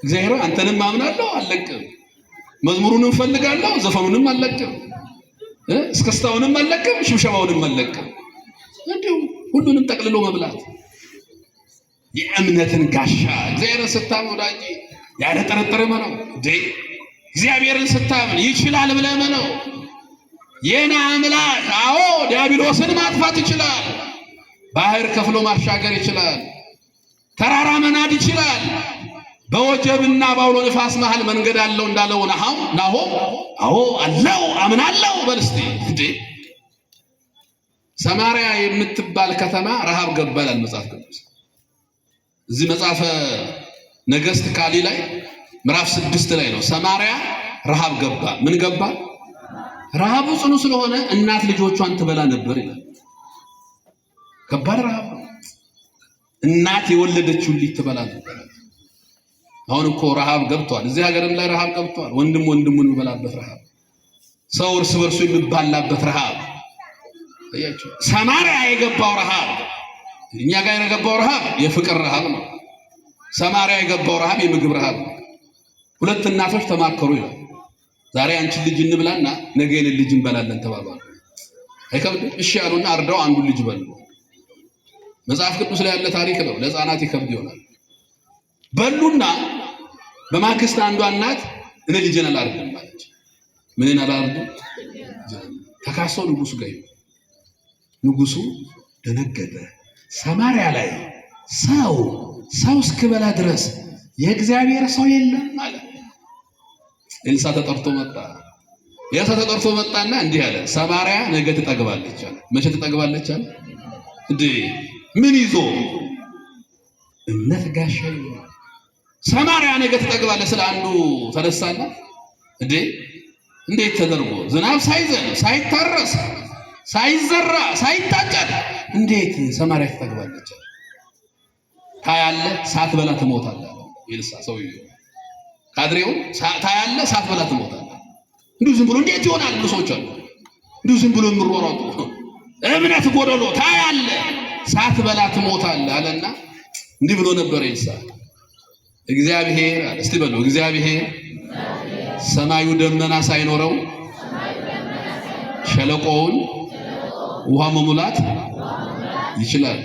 እግዚአብሔር አንተንም አምናለሁ አልለቅም መዝሙሩንም ፈልጋለሁ ዘፈኑንም አልለቅም እስከስታውንም አልለቅም ሽብሸባውንም አልለቅም እንዴው ሁሉንም ጠቅልሎ መብላት የእምነትን ጋሻ እግዚአብሔርን ስታምኑ ዳጂ ያለ ጥርጥር ነው እግዚአብሔርን ስታምን ይችላል ብለህ ነው የና አምላክ አዎ ዲያብሎስን ማጥፋት ይችላል ባህር ከፍሎ ማሻገር ይችላል ተራራ መናድ ይችላል በወጀብና ባውሎ ንፋስ መሃል መንገድ አለው እንዳለው ናሆ አዎ አለው አምናለው በልስቲ እንዴ ሰማርያ የምትባል ከተማ ረሃብ ገባላል መጽሐፍ ቅዱስ እዚህ መጽሐፈ ነገሥት ካሊ ላይ ምዕራፍ 6 ላይ ነው ሰማርያ ረሃብ ገባ ምን ገባ ረሃቡ ጽኑ ስለሆነ እናት ልጆቿን ትበላ ነበር ይላል ከባድ ረሃብ እናት የወለደችው ልጅ ትበላ ነበር አሁን እኮ ረሃብ ገብቷል እዚህ ሀገርም ላይ ረሃብ ገብቷል ወንድሙን የሚበላበት ረሃብ ሰው እርስ በርሱ የሚባላበት ረሃብ አያችሁ ሰማርያ የገባው ረሃብ እኛ ጋር የገባው ረሃብ የፍቅር ረሃብ ነው ሰማርያ የገባው ረሃብ የምግብ ረሃብ ነው ሁለት እናቶች ተማከሩ ይላል ዛሬ አንቺ ልጅ እንብላና ነገ የኔን ልጅ እንበላለን ተባባሉ አይከብድ እሺ ያሉና አርዳው አንዱ ልጅ በሉ መጽሐፍ ቅዱስ ላይ ያለ ታሪክ ነው ለህፃናት ይከብድ ይሆናል በሉና በማግስት አንዷ እናት እኔ ልጅን አላርድም ማለት ምንን አላርድም ተካሰው ንጉሱ ደነገጠ ሰማርያ ላይ ሰው እስከበላ ድረስ የእግዚአብሔር ሰው የለም ማለት ኤልሳ ተጠርቶ መጣና እንዲህ አለ ሰማርያ ነገ ትጠግባለች አለ መቼ ትጠግባለች አለ እንዴ ምን ይዞ እምነት ጋሻ ሰማርያ ነገ ትጠግባለች ስለ አንዱ ተነሳና እንዴ እንዴት ተደርጎ ዝናብ ሳይዘን ሳይታረስ ሳይዘራ ሳይታጨድ እንዴት ሰማርያ ትጠግባለች ታያለ ሳትበላ ትሞታለህ ኤልሳ ሰውዬው ካድሬው ታያለ ሳትበላ ትሞታለህ እንዴ ዝም ብሎ እንዴት ይሆናል ሰዎች አሉ እንዴ ዝም ብሎ ምሮራቱ እምነት ጎደሎ ታያለ ሳትበላ ትሞታለህ አለና እንዲህ ብሎ ነበር ኤልሳ እግዚአብሔር አለ እስቲ በሉ እግዚአብሔር ሰማዩ ደመና ሳይኖረው ሸለቆውን ውሃ መሙላት ይችላል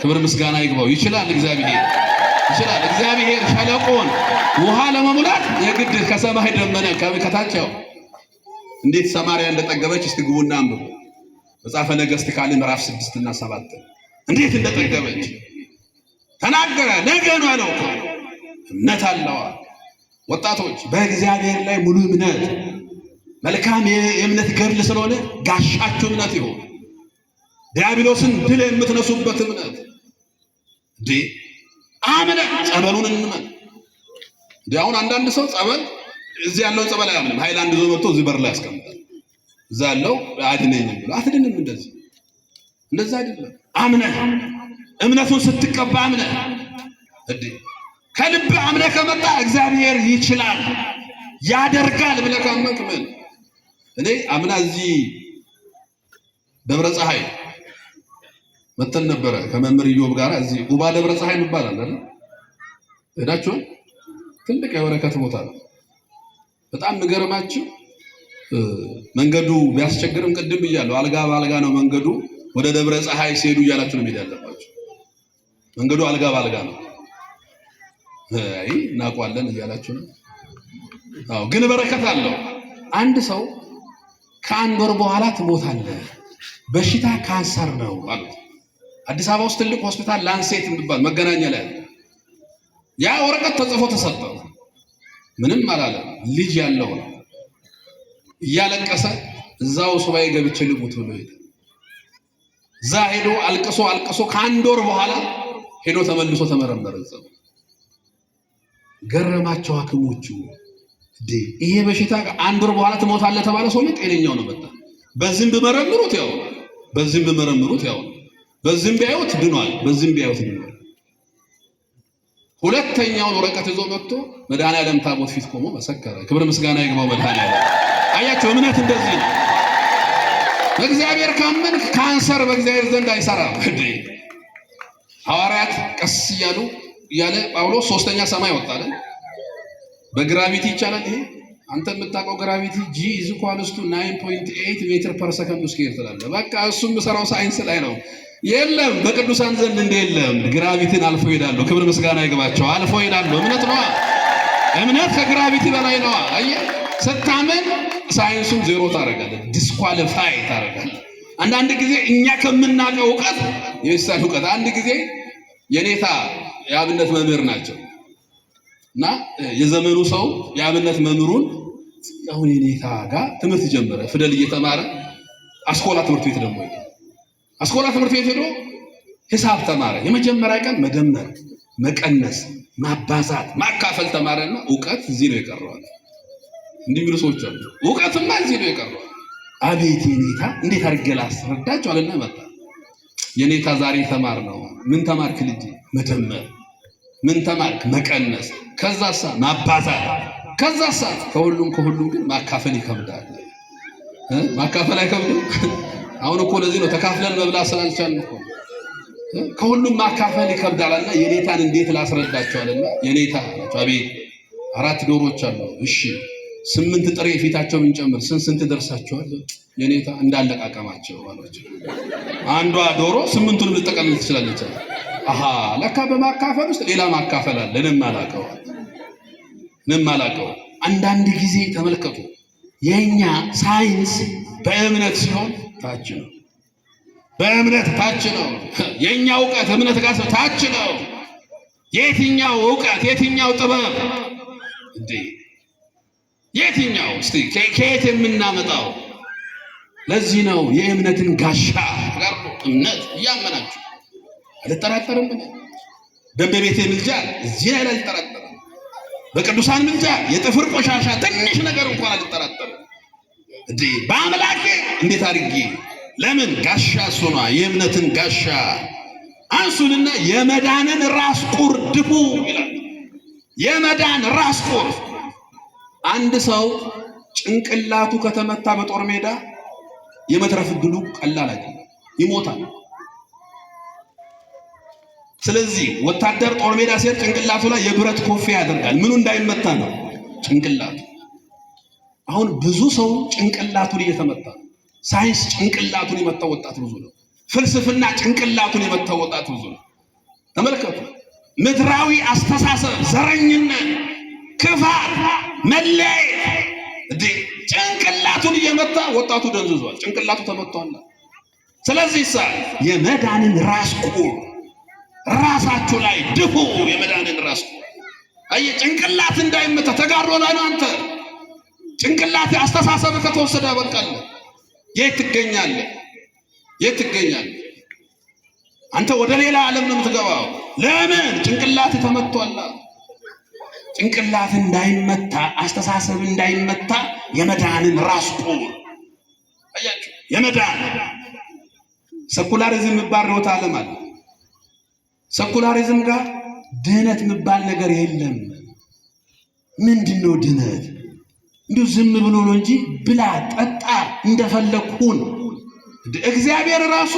ክብር ምስጋና ይግባው ይችላል እግዚአብሔር ሸለቆውን ውሃ ለመሙላት የግድ ከሰማይ ደመና ከታቸው እንዴት ሰማርያ እንደጠገበች እስቲ ግቡና አንብቡ መጽሐፈ ነገሥት ካሊ ምዕራፍ 6 እና 7 እንዴት እንደጠገበች ተናገረ ነገ ነው አለው እምነት አለው ወጣቶች በእግዚአብሔር ላይ ሙሉ እምነት መልካም የእምነት ገድል ስለሆነ ጋሻችሁ እምነት ይሁን ዲያብሎስን ድል የምትነሱበት እምነት አምነ ጸበሉን እንመን አሁን አንዳንድ ሰው ጸበል እዚህ ያለው ጸበል አያምንም ሃይላንድ ይዞ መጥቶ እዚህ በር ላይ ያስቀምጣል እዛ ያለው አድነኝ ብሎ አትድንም እንደዛ አይደለም አምነ እምነቱን ስትቀባ አምነ ከልብ አምነ ከመጣ እግዚአብሔር ይችላል ያደርጋል ብለህ ካመንክ ምን እኔ አምና እዚህ ደብረ ፀሐይ መተን ነበረ ከመምህር ኢዮብ ጋር እዚህ ኡባ ደብረ ፀሐይ ይባላል አይደል ሄዳችሁ ትልቅ የበረከት ቦታ ነው በጣም ንገርማችሁ መንገዱ ቢያስቸግርም ቅድም ብያለሁ አልጋ ባልጋ ነው መንገዱ ወደ ደብረ ፀሐይ ሲሄዱ እያላችሁ ነው የሚያደርጋችሁ መንገዱ አልጋ ባልጋ ነው እናቋለን እያላችሁ ነው አዎ ግን በረከት አለው አንድ ሰው ከአንድ ወር በኋላ ትሞታለህ በሽታ ካንሰር ነው አሉት አዲስ አበባ ውስጥ ትልቅ ሆስፒታል ላንሴት የሚባል መገናኛ ላይ ያ ወረቀት ተጽፎ ተሰጠው ምንም አላለም ልጅ ያለው ነው እያለቀሰ እዛው ሱባኤ ገብቼ ልሙት ብሎ ሄደ እዛ ሄዶ አልቅሶ ከአንድ ወር በኋላ ሄዶ ተመልሶ ተመረመረ እዛው ገረማቸው ሐኪሞቹ ይሄ በሽታ አንድ ወር በኋላ ትሞታለህ ተባለ ሰውዬ ጤነኛው ነው በጣም በዝም በመረምሩት ያው በዚህም በመረምሩት ያው በዚህም ቢያዩት ድኗል፣ በዚህም ቢያዩት ድኗል። ሁለተኛውን ወረቀት ይዞ መጥቶ መድኃኔዓለም ታቦት ፊት ቆሞ መሰከረ። ክብር ምስጋና ይግባው መድኃኔዓለም። አያቸው እምነት እንደዚህ ነው። በእግዚአብሔር ካመንክ ካንሰር በእግዚአብሔር ዘንድ አይሰራም። ሐዋርያት ቀስ እያለ ጳውሎስ ሶስተኛ ሰማይ ወጣለ። በግራቪቲ ይቻላል ይሄ አንተ የምታውቀው ግራቪቲ G = 9.8 ሜትር ፐር ሰከንድ ስኩዌር ትላለህ። በቃ እሱም ሰራው ሳይንስ ላይ ነው። የለም በቅዱሳን ዘንድ እንደ የለም ግራቪቲን አልፎ ይሄዳሉ። ክብር ምስጋና ይግባቸው። አልፎ ይሄዳሉ። እምነት ነው። እምነት ከግራቪቲ በላይ ነው። አየህ ስታመን ሳይንሱን ዜሮ ታደርጋለህ፣ ዲስኳሊፋይ ታደርጋለህ። አንዳንድ ጊዜ እኛ ከምናውቀው ዕውቀት የሳል ዕውቀት አንድ ጊዜ የኔታ የአብነት መምህር ናቸው እና የዘመኑ ሰው የአብነት መምህሩን አሁን የኔታ ጋር ትምህርት ጀመረ። ፊደል እየተማረ አስኮላ ትምህርት ቤት ደግሞ አስኮላ ትምህርት ቤት ሄዶ ሂሳብ ተማረ። የመጀመሪያ ቀን መደመር፣ መቀነስ፣ ማባዛት፣ ማካፈል ተማረና ዕውቀት እዚህ ነው የቀረው። እንዲህ ብሎ ሰዎች አሉ። ዕውቀትማ እዚህ ነው የቀረው። አቤት የኔታ እንዴት አድርጌ ላስረዳቸው አለና መጣ። የኔታ ዛሬ ተማር ነው። ምን ተማርክ ልጅ? መደመር። ምን ተማርክ? መቀነስ። ከዛሳ ማባዛት። ከዛሳ ከሁሉም ግን ማካፈል ይከብዳል። ማካፈል አይከብድም? አሁን እኮ ለዚህ ነው ተካፍለን መብላት ስላልቻልን እኮ ከሁሉም ማካፈል ይከብዳልና የኔታን እንዴት ላስረዳቸው አለና የኔታ አቤት 4 ዶሮዎች አሉ። እሺ 8 ጥሬ ፊታቸው ብንጨምር ስንት ደርሳቸዋል? የኔታ እንዳለቃቀማቸው አሏቸው። አንዷ ዶሮ 8ቱንም ልትጠቀልል ትችላለች። አሃ ለካ በማካፈል ውስጥ ሌላ ማካፈል አለ። እኔም አላውቀው። አንዳንድ ጊዜ ተመልከቱ፣ የኛ ሳይንስ በእምነት ሲሆን ታች ነው። በእምነት ታች ነው። የኛ ዕውቀት እምነት ጋር ታች ነው። የትኛው ዕውቀት የትኛው ጥበብ እንዴ? የትኛው እስቲ ከየት የምናመጣው? ለዚህ ነው የእምነትን ጋሻ ጋር እምነት እያመናችሁ አልጠራጠርም። በእመቤቴ ምልጃ እዚህ ላይ አልጠራጠርም። በቅዱሳን ምልጃ የጥፍር ቆሻሻ ትንሽ ነገር እንኳን አልጠራጠርም። እንዴ በአምላኬ እንዴት አድርጌ ለምን ጋሻ ሶና የእምነትን ጋሻ አንሱንና የመዳንን ራስ ቁር ድፉ ይላል። የመዳን ራስ ቁር አንድ ሰው ጭንቅላቱ ከተመታ በጦር ሜዳ የመትረፍ ዕድሉ ቀላል አይደለም፣ ይሞታል። ስለዚህ ወታደር ጦር ሜዳ ሲሄድ ጭንቅላቱ ላይ የብረት ኮፍያ ያደርጋል። ምኑ እንዳይመታ ነው? ጭንቅላቱ። አሁን ብዙ ሰው ጭንቅላቱን እየተመታ ነው። ሳይንስ ጭንቅላቱን የመታው ወጣት ብዙ ነው። ፍልስፍና ጭንቅላቱን የመታው ወጣት ብዙ ነው። ተመልከቱ። ምድራዊ አስተሳሰብ፣ ዘረኝነት፣ ክፋት፣ መለያየት ጭንቅላቱን እየመታ ወጣቱ ደንዝዟል። ጭንቅላቱ ተመቷል። ስለዚህ የመዳንን ራስ ቁር ራሳችሁ ላይ ድፉ። የመዳንን ራስ ቁር አየህ፣ ጭንቅላት እንዳይመታ ተጋድሎ ላይ ነው። አንተ ጭንቅላት አስተሳሰብ ከተወሰደ በቃለ የት ትገኛለህ? አንተ ወደ ሌላ ዓለም ነው የምትገባው። ለምን? ጭንቅላት ተመቷል። ጭንቅላት እንዳይመታ፣ አስተሳሰብ እንዳይመታ የመዳንን ራስ ቁር አያችሁ። የመዳን ሰኩላሪዝም የሚባል ርዕዮተ ዓለም አለ። ሰኩላሪዝም ጋር ድህነት የሚባል ነገር የለም። ምንድነው ድህነት? እንዲሁ ዝም ብሎ ነው እንጂ ብላ ጠጣ እንደፈለኩን። እግዚአብሔር ራሱ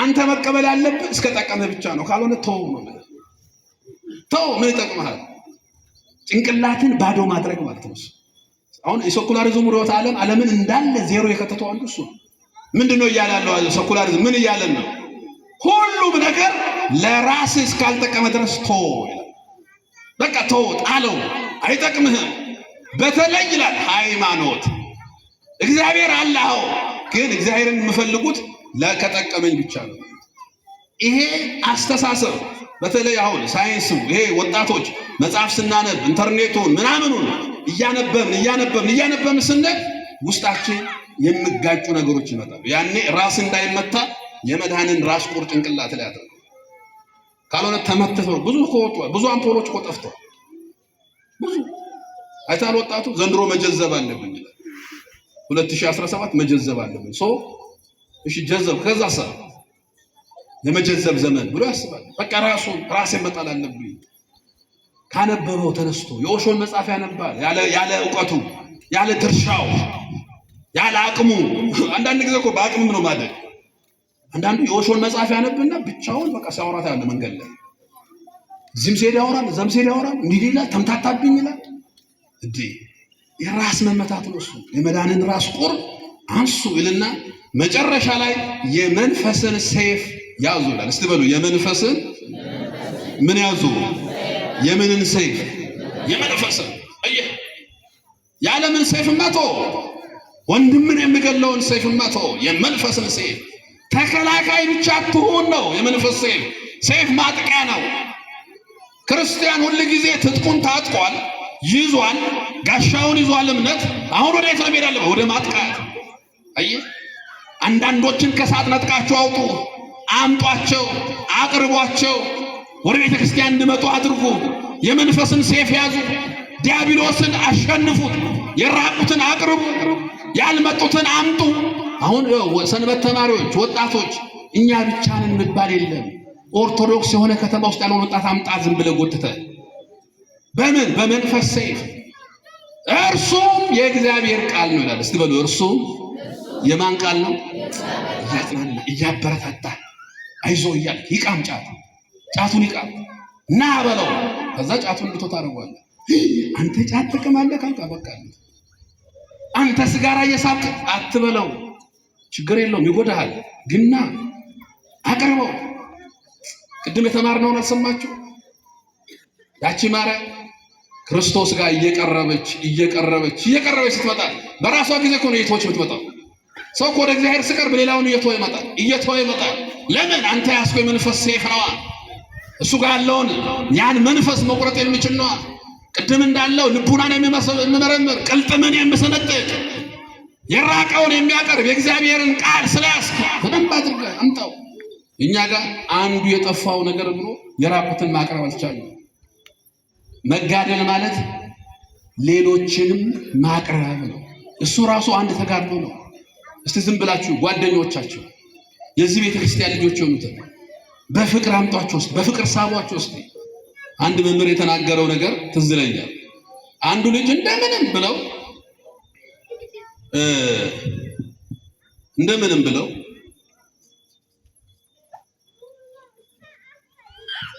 አንተ መቀበል ያለብህ እስከ ጠቀመ ብቻ ነው። ካልሆነ ተው ነው። ተው ምን ይጠቅምሃል? ጭንቅላትን ባዶ ማድረግ ማለት ነው። አሁን የሰኩላሪዝም ርዕዮተ ዓለም ዓለምን እንዳለ ዜሮ የከተተው አንዱ እሱ ነው። ምንድነው እያለ ያለው ሰኩላሪዝም? ምን እያለን ነው? ሁሉም ነገር ለራስ እስካልጠቀመ ድረስ ተው ይላል። በቃ ተው፣ ጣለው፣ አይጠቅምህም። በተለይ ይላል ሃይማኖት። እግዚአብሔር አላህ ግን እግዚአብሔርን የምፈልጉት ለከጠቀመኝ ብቻ ነው። ይሄ አስተሳሰብ በተለይ አሁን ሳይንሱ ይሄ ወጣቶች መጽሐፍ ስናነብ ኢንተርኔቱን ምናምኑን እያነበብን ስንል ውስጣችን የሚጋጩ ነገሮች ይመጣሉ። ያኔ ራስ እንዳይመታ የመድኃንን ራስ ቁር ጭንቅላት ላይ አድርገው። ካልሆነ ተመትተው ብዙ አምፖሎች እኮ ጠፍተው ብዙ አይታል። ወጣቱ ዘንድሮ መጀዘብ አለብን ይላል። 2017 መጀዘብ አለብን። እሺ ጀዘብ ከዛ ሰ የመጀዘብ ዘመን ብሎ ያስባል። በቃ ራሴን መጣል አለብኝ። ካነበበው ተነስቶ የኦሾን መጽሐፍ ያነባል ያለ ዕውቀቱ ያለ ድርሻው ያለ አቅሙ። አንዳንድ ጊዜ እኮ በአቅምም ነው ማለት። አንዳንዱ የኦሾን መጽሐፍ ያነብና ብቻውን በቃ ሲያወራት ያለ መንገድ ላይ እዚህም ሲሄድ ያወራል፣ እዛም ሲሄድ ያወራል። እንዲህ ይላል፣ ተምታታብኝ ይላል። እንዴ የራስ መመታት ነው እሱ። የመዳንን ራስ ቁር አንሱ ይልና መጨረሻ ላይ የመንፈስን ሰይፍ ያዙ ይላል። እስቲ በሉ የመንፈስን ምን ያዙ? የምንን ሰይፍ? የመንፈስን። አየህ የዓለምን ሰይፍ መቶ ወንድምን የሚገለውን ሰይፍ መቶ የመንፈስን ሰይፍ። ተከላካይ ብቻ አትሁን ነው የመንፈስ ሰይፍ። ሰይፍ ማጥቂያ ነው። ክርስቲያን ሁሉ ጊዜ ትጥቁን ታጥቋል፣ ይዟል፣ ጋሻውን ይዟል። እምነት አሁን ወደ የት ነው መሄድ አለበት? ወደ ማጥቃት። አየህ አንዳንዶችን ከሳት ነጥቃቸው አውጡ፣ አምጧቸው፣ አቅርቧቸው፣ ወደ ቤተ ክርስቲያን እንዲመጡ አድርጉ። የመንፈስን ሰይፍ ያዙ። ዲያብሎስን አሸንፉት። የራቁትን አቅርቡ፣ ያልመጡትን አምጡ። አሁን ሰንበት ተማሪዎች፣ ወጣቶች እኛ ብቻ ነን እንባል የለም። ኦርቶዶክስ የሆነ ከተማ ውስጥ ያለውን ወጣት አምጣ ዝም ብለህ ጎትተህ በምን በመንፈስ ሰይፍ። እርሱም የእግዚአብሔር ቃል ነው ይላል። እስቲ በሉ እርሱም የማን ቃል ነው? እያጽናና እያበረታታ አይዞ እያለ ይቃም ጫቱን ይቃም ና በለው። ከዛ ጫቱን ልቶ ታደርጓለህ። አንተ ጫት ትቅማለህ ካልካ በቃ አንተ ስጋራ እየሳብክ አትበለው፣ ችግር የለውም ይጎዳሃል። ግና አቅርበው። ቅድም የተማርነውን አልሰማችሁ? ያቺ ማርያም ክርስቶስ ጋር እየቀረበች ስትመጣ በራሷ ጊዜ እኮ ነው እየተወች የምትመጣው። ሰው እኮ ወደ እግዚአብሔር ሲቀርብ ሌላውን እየተወ ይመጣል። ለምን? አንተ ያስኮ የመንፈስ ሰይፍ ነዋ። እሱ ጋር ያለውን ያን መንፈስ መቁረጥ የሚችል ነዋ። ቅድም እንዳለው ልቡናን የሚመረምር ቅልጥምን የሚሰነጥቅ የራቀውን የሚያቀርብ የእግዚአብሔርን ቃል ስለያዝክ በደንብ አድርገህ አምጣው። እኛ ጋር አንዱ የጠፋው ነገር ብሎ የራቁትን ማቅረብ አልቻለም። መጋደል ማለት ሌሎችንም ማቅረብ ነው። እሱ ራሱ አንድ ተጋድሎ ነው። እስቲ ዝም ብላችሁ ጓደኞቻችሁ የዚህ ቤተ ክርስቲያን ልጆች የሆኑትን በፍቅር አምጧቸው ውስጥ በፍቅር ሳቧቸው ውስጥ። አንድ መምህር የተናገረው ነገር ትዝ ይለኛል። አንዱ ልጅ እንደምንም ብለው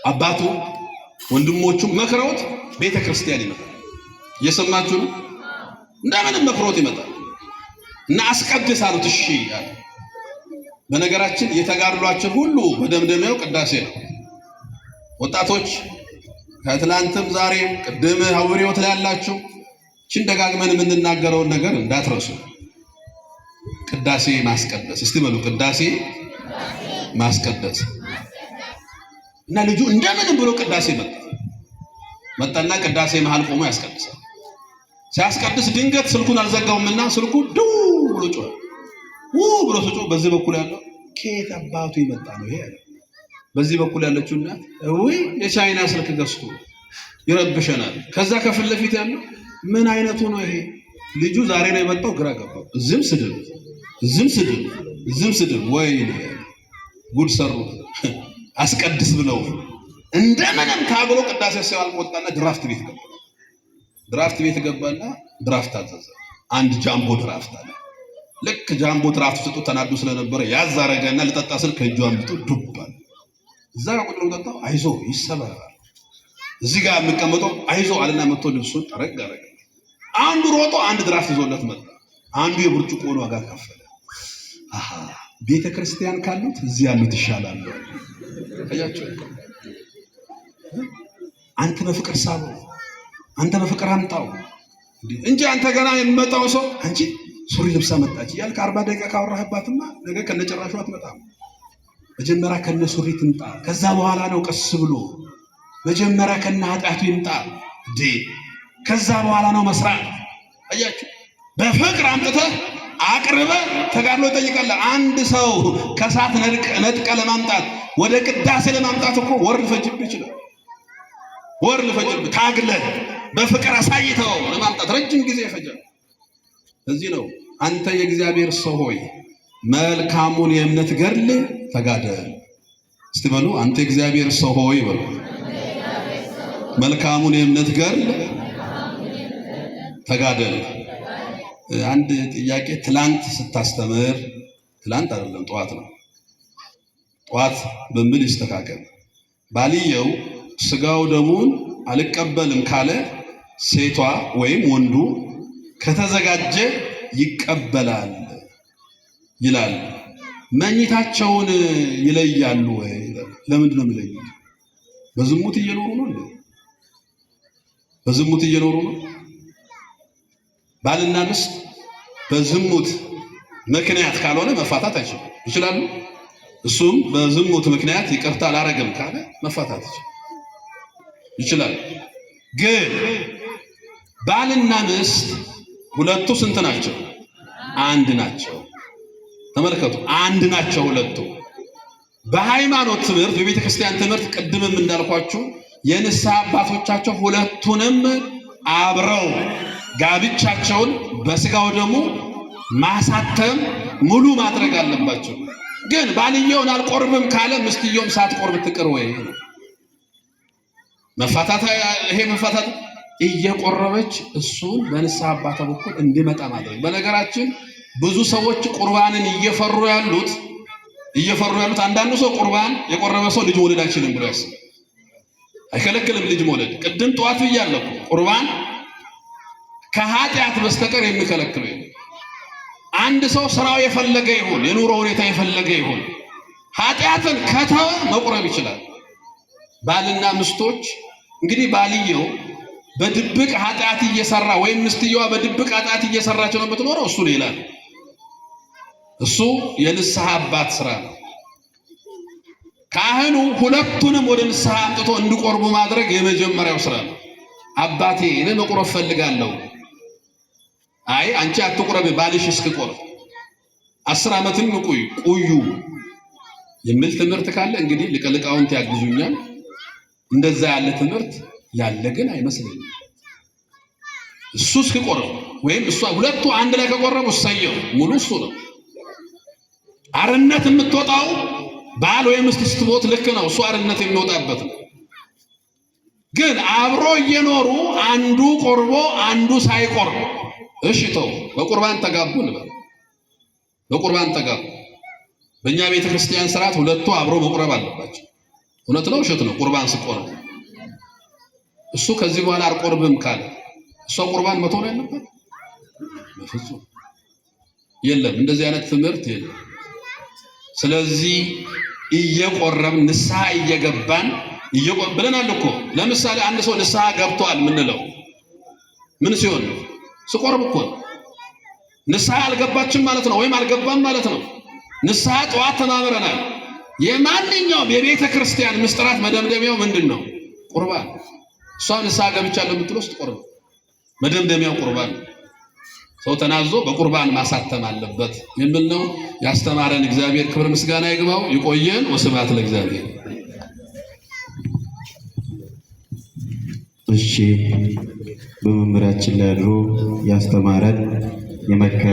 አባቱ ወንድሞቹ መክረውት ቤተ ክርስቲያን ይመጣል። እየሰማችሁ ነው? እንደምንም መክሮት ይመጣል እና አስቀድስ አሉት። እሺ ያለ። በነገራችን የተጋድሏችን ሁሉ በደምደሚያው ቅዳሴ ነው። ወጣቶች ከትላንትም ዛሬም ቅድም ሐዋርያት ላይ ያላችሁ እቺን ደጋግመን የምንናገረውን ነገር እንዳትረሱ። ቅዳሴ ማስቀደስ። እስቲ በሉ ቅዳሴ ማስቀደስ። እና ልጁ እንደምንም ብሎ ቅዳሴ መጣና ቅዳሴ መሃል ቆሞ ያስቀድሳል። ሲያስቀድስ ድንገት ስልኩን አልዘጋውምና ስልኩ ዱ ብሎ ጮኸ። ብሎ ሲጮህ በዚህ በኩል ያለው ከየት አባቱ ይመጣ ነው ይሄ? በዚህ በኩል ያለችው እናት ወይ የቻይና ስልክ ገዝቶ ይረብሸናል። ከዛ ከፊት ለፊት ያለው ምን አይነቱ ነው ይሄ? ልጁ ዛሬ ነው የመጣው፣ ግራ ገባው። እዚህም ስድብ ወይ ጉድ ሰሩ። አስቀድስ ብለው እንደምንም ታግሎ ቅዳሴ ሲያል ወጣና ድራፍት ቤት ገባና ድራፍት አዘዘ። አንድ ጃምቦ ድራፍት አለ። ልክ ጃምቦ ድራፍት ስጡ ተናዱ ስለነበረ ያዝ አረገና ልጠጣ ስል ከእጁ አምጥቶ ዱብ አለ። እዛ ጋር ቁጥሩ ጠጣው። አይዞ ይሰበራል። እዚህ ጋር የሚቀመጠው አይዞ አለና መጥቶ ልብሱን ጠረግ አረገ። አንዱ ሮጦ አንድ ድራፍት ይዞለት መጣ። አንዱ የብርጭቆ ዋጋ ከፈለ። ቤተ ክርስቲያን ካሉት እዚህ ያሉት ይሻላሉ። አያችሁ? አንተ በፍቅር ሳበው፣ አንተ በፍቅር አምጣው እንጂ አንተ ገና የሚመጣው ሰው አንቺ ሱሪ ልብሳ መጣች እያልክ 40 ደቂቃ ካወራህባትማ ነገ ከነጨራሹ አትመጣም። መጀመሪያ ከነ ሱሪ ትምጣ፣ ከዛ በኋላ ነው ቀስ ብሎ መጀመሪያ ከነ ኃጢአቱ ይምጣ ከዛ በኋላ ነው መስራት። አያችሁ? በፍቅር አምጥተህ አቅርበህ ተጋድሎ ይጠይቃል። አንድ ሰው ከሳት ነጥቀ ለማምጣት ወደ ቅዳሴ ለማምጣት እኮ ወር ሊፈጅብህ ይችላል። ታግለህ በፍቅር አሳይተው ለማምጣት ረጅም ጊዜ ይፈጃል። እዚህ ነው አንተ የእግዚአብሔር ሰው ሆይ መልካሙን የእምነት ገድል ተጋደል። እስቲ በሉ አንተ እግዚአብሔር ሰው ሆይ በሉ መልካሙን የእምነት ገድል ተጋደል። አንድ ጥያቄ ትላንት ስታስተምር ትላንት አይደለም ጠዋት ነው። ጠዋት በምን ይስተካከል? ባልየው ስጋው ደሙን አልቀበልም ካለ ሴቷ ወይም ወንዱ ከተዘጋጀ ይቀበላል ይላል። መኝታቸውን ይለያሉ ወይ? ለምንድን ነው የሚለዩት? በዝሙት እየኖሩ ነው እንዴ? በዝሙት እየኖሩ ነው። ባልና ሚስት በዝሙት ምክንያት ካልሆነ መፋታት አይችሉም። ይችላሉ? እሱም በዝሙት ምክንያት ይቅርታ አላረግም ካለ መፋታት ይችላል። ግን ባልና ሚስት ሁለቱ ስንት ናቸው? አንድ ናቸው። ተመልከቱ፣ አንድ ናቸው ሁለቱ። በሃይማኖት ትምህርት በቤተ ክርስቲያን ትምህርት ቅድምም እንዳልኳችሁ የንስሐ አባቶቻቸው ሁለቱንም አብረው ጋብቻቸውን በስጋው ደግሞ ማሳተም ሙሉ ማድረግ አለባቸው። ግን ባልየውን አልቆርብም ካለ ሚስትየውም ሳትቆርብ ትቅር ወይ? መፋታት ይሄ መፋታት እየቆረበች እሱን በንስሐ አባቷ በኩል እንዲመጣ ማድረግ። በነገራችን ብዙ ሰዎች ቁርባንን እየፈሩ ያሉት አንዳንዱ ሰው ቁርባን የቆረበ ሰው ልጅ መውለድ አይችልም ብሎ ያስባል። አይከለክልም ልጅ መውለድ። ቅድም ጠዋት ብያለሁ፣ ቁርባን ከኃጢአት በስተቀር የሚከለክለው የለም። አንድ ሰው ስራው የፈለገ ይሁን የኑሮ ሁኔታ የፈለገ ይሁን ኃጢአትን ከተወ መቁረብ ይችላል። ባልና ሚስቶች እንግዲህ ባልየው በድብቅ ኃጢአት እየሰራ ወይም ሚስትየዋ በድብቅ ኃጢአት እየሰራች ነው የምትኖረው፣ እሱ ነው ይላል። እሱ የንስሐ አባት ስራ ነው። ካህኑ ሁለቱንም ወደ ንስሐ አምጥቶ እንዲቆርቡ ማድረግ የመጀመሪያው ስራ ነው። አባቴ እኔ መቁረብ ፈልጋለሁ። አይ አንቺ አትቁረብ ባልሽ እስኪቆርብ 10 ዓመትም ቆዩ የሚል ትምህርት ካለ እንግዲህ ሊቃውንት ያግዙኛል። እንደዛ ያለ ትምህርት ያለ ግን አይመስለኝም። እሱ እስኪቆርብ ወይም እሷ ሁለቱ አንድ ላይ ከቆረቡ እሰየው ሙሉ እሱ ነው። አርነት የምትወጣው ባል ወይም ሚስት ስትሞት ልክ ነው፣ እሱ አርነት የሚወጣበት ነው። ግን አብሮ እየኖሩ አንዱ ቆርቦ አንዱ ሳይቆርብ እሺ ተው በቁርባን ተጋቡ እንበል። በቁርባን ተጋቡ። በእኛ ቤተ ክርስቲያን ስርዓት ሁለቱ አብሮ መቁረብ አለባቸው። እውነት ነው ውሸት ነው? ቁርባን ሲቆርብ እሱ ከዚህ በኋላ አልቆርብም ካለ እሷ ቁርባን መተው ነው ያለበት? በፍጹም የለም፣ እንደዚህ አይነት ትምህርት የለም። ስለዚህ እየቆረብን ንስሐ እየገባን ብለናል እኮ። ለምሳሌ አንድ ሰው ንስሐ ገብቷል ምንለው ምን ሲሆን ነው? ሲቆርብ እኮ ንስሐ አልገባችም ማለት ነው፣ ወይም አልገባም ማለት ነው። ንስሐ ጠዋት ተማምረናል። የማንኛውም የቤተ ክርስቲያን ምስጢራት መደምደሚያው ምንድን ነው? ቁርባን። እሷ ንስሐ ገብቻለሁ የምትለው ስትቆርብ መደምደሚያው ቁርባን። ሰው ተናዞ በቁርባን ማሳተም አለበት የሚል ነው ያስተማረን እግዚአብሔር። ክብር ምስጋና ይግባው። ይቆየን። ወስብሐት ለእግዚአብሔር። እሺ በመምህራችን ላይ አድሮ ያስተማረን የመከረ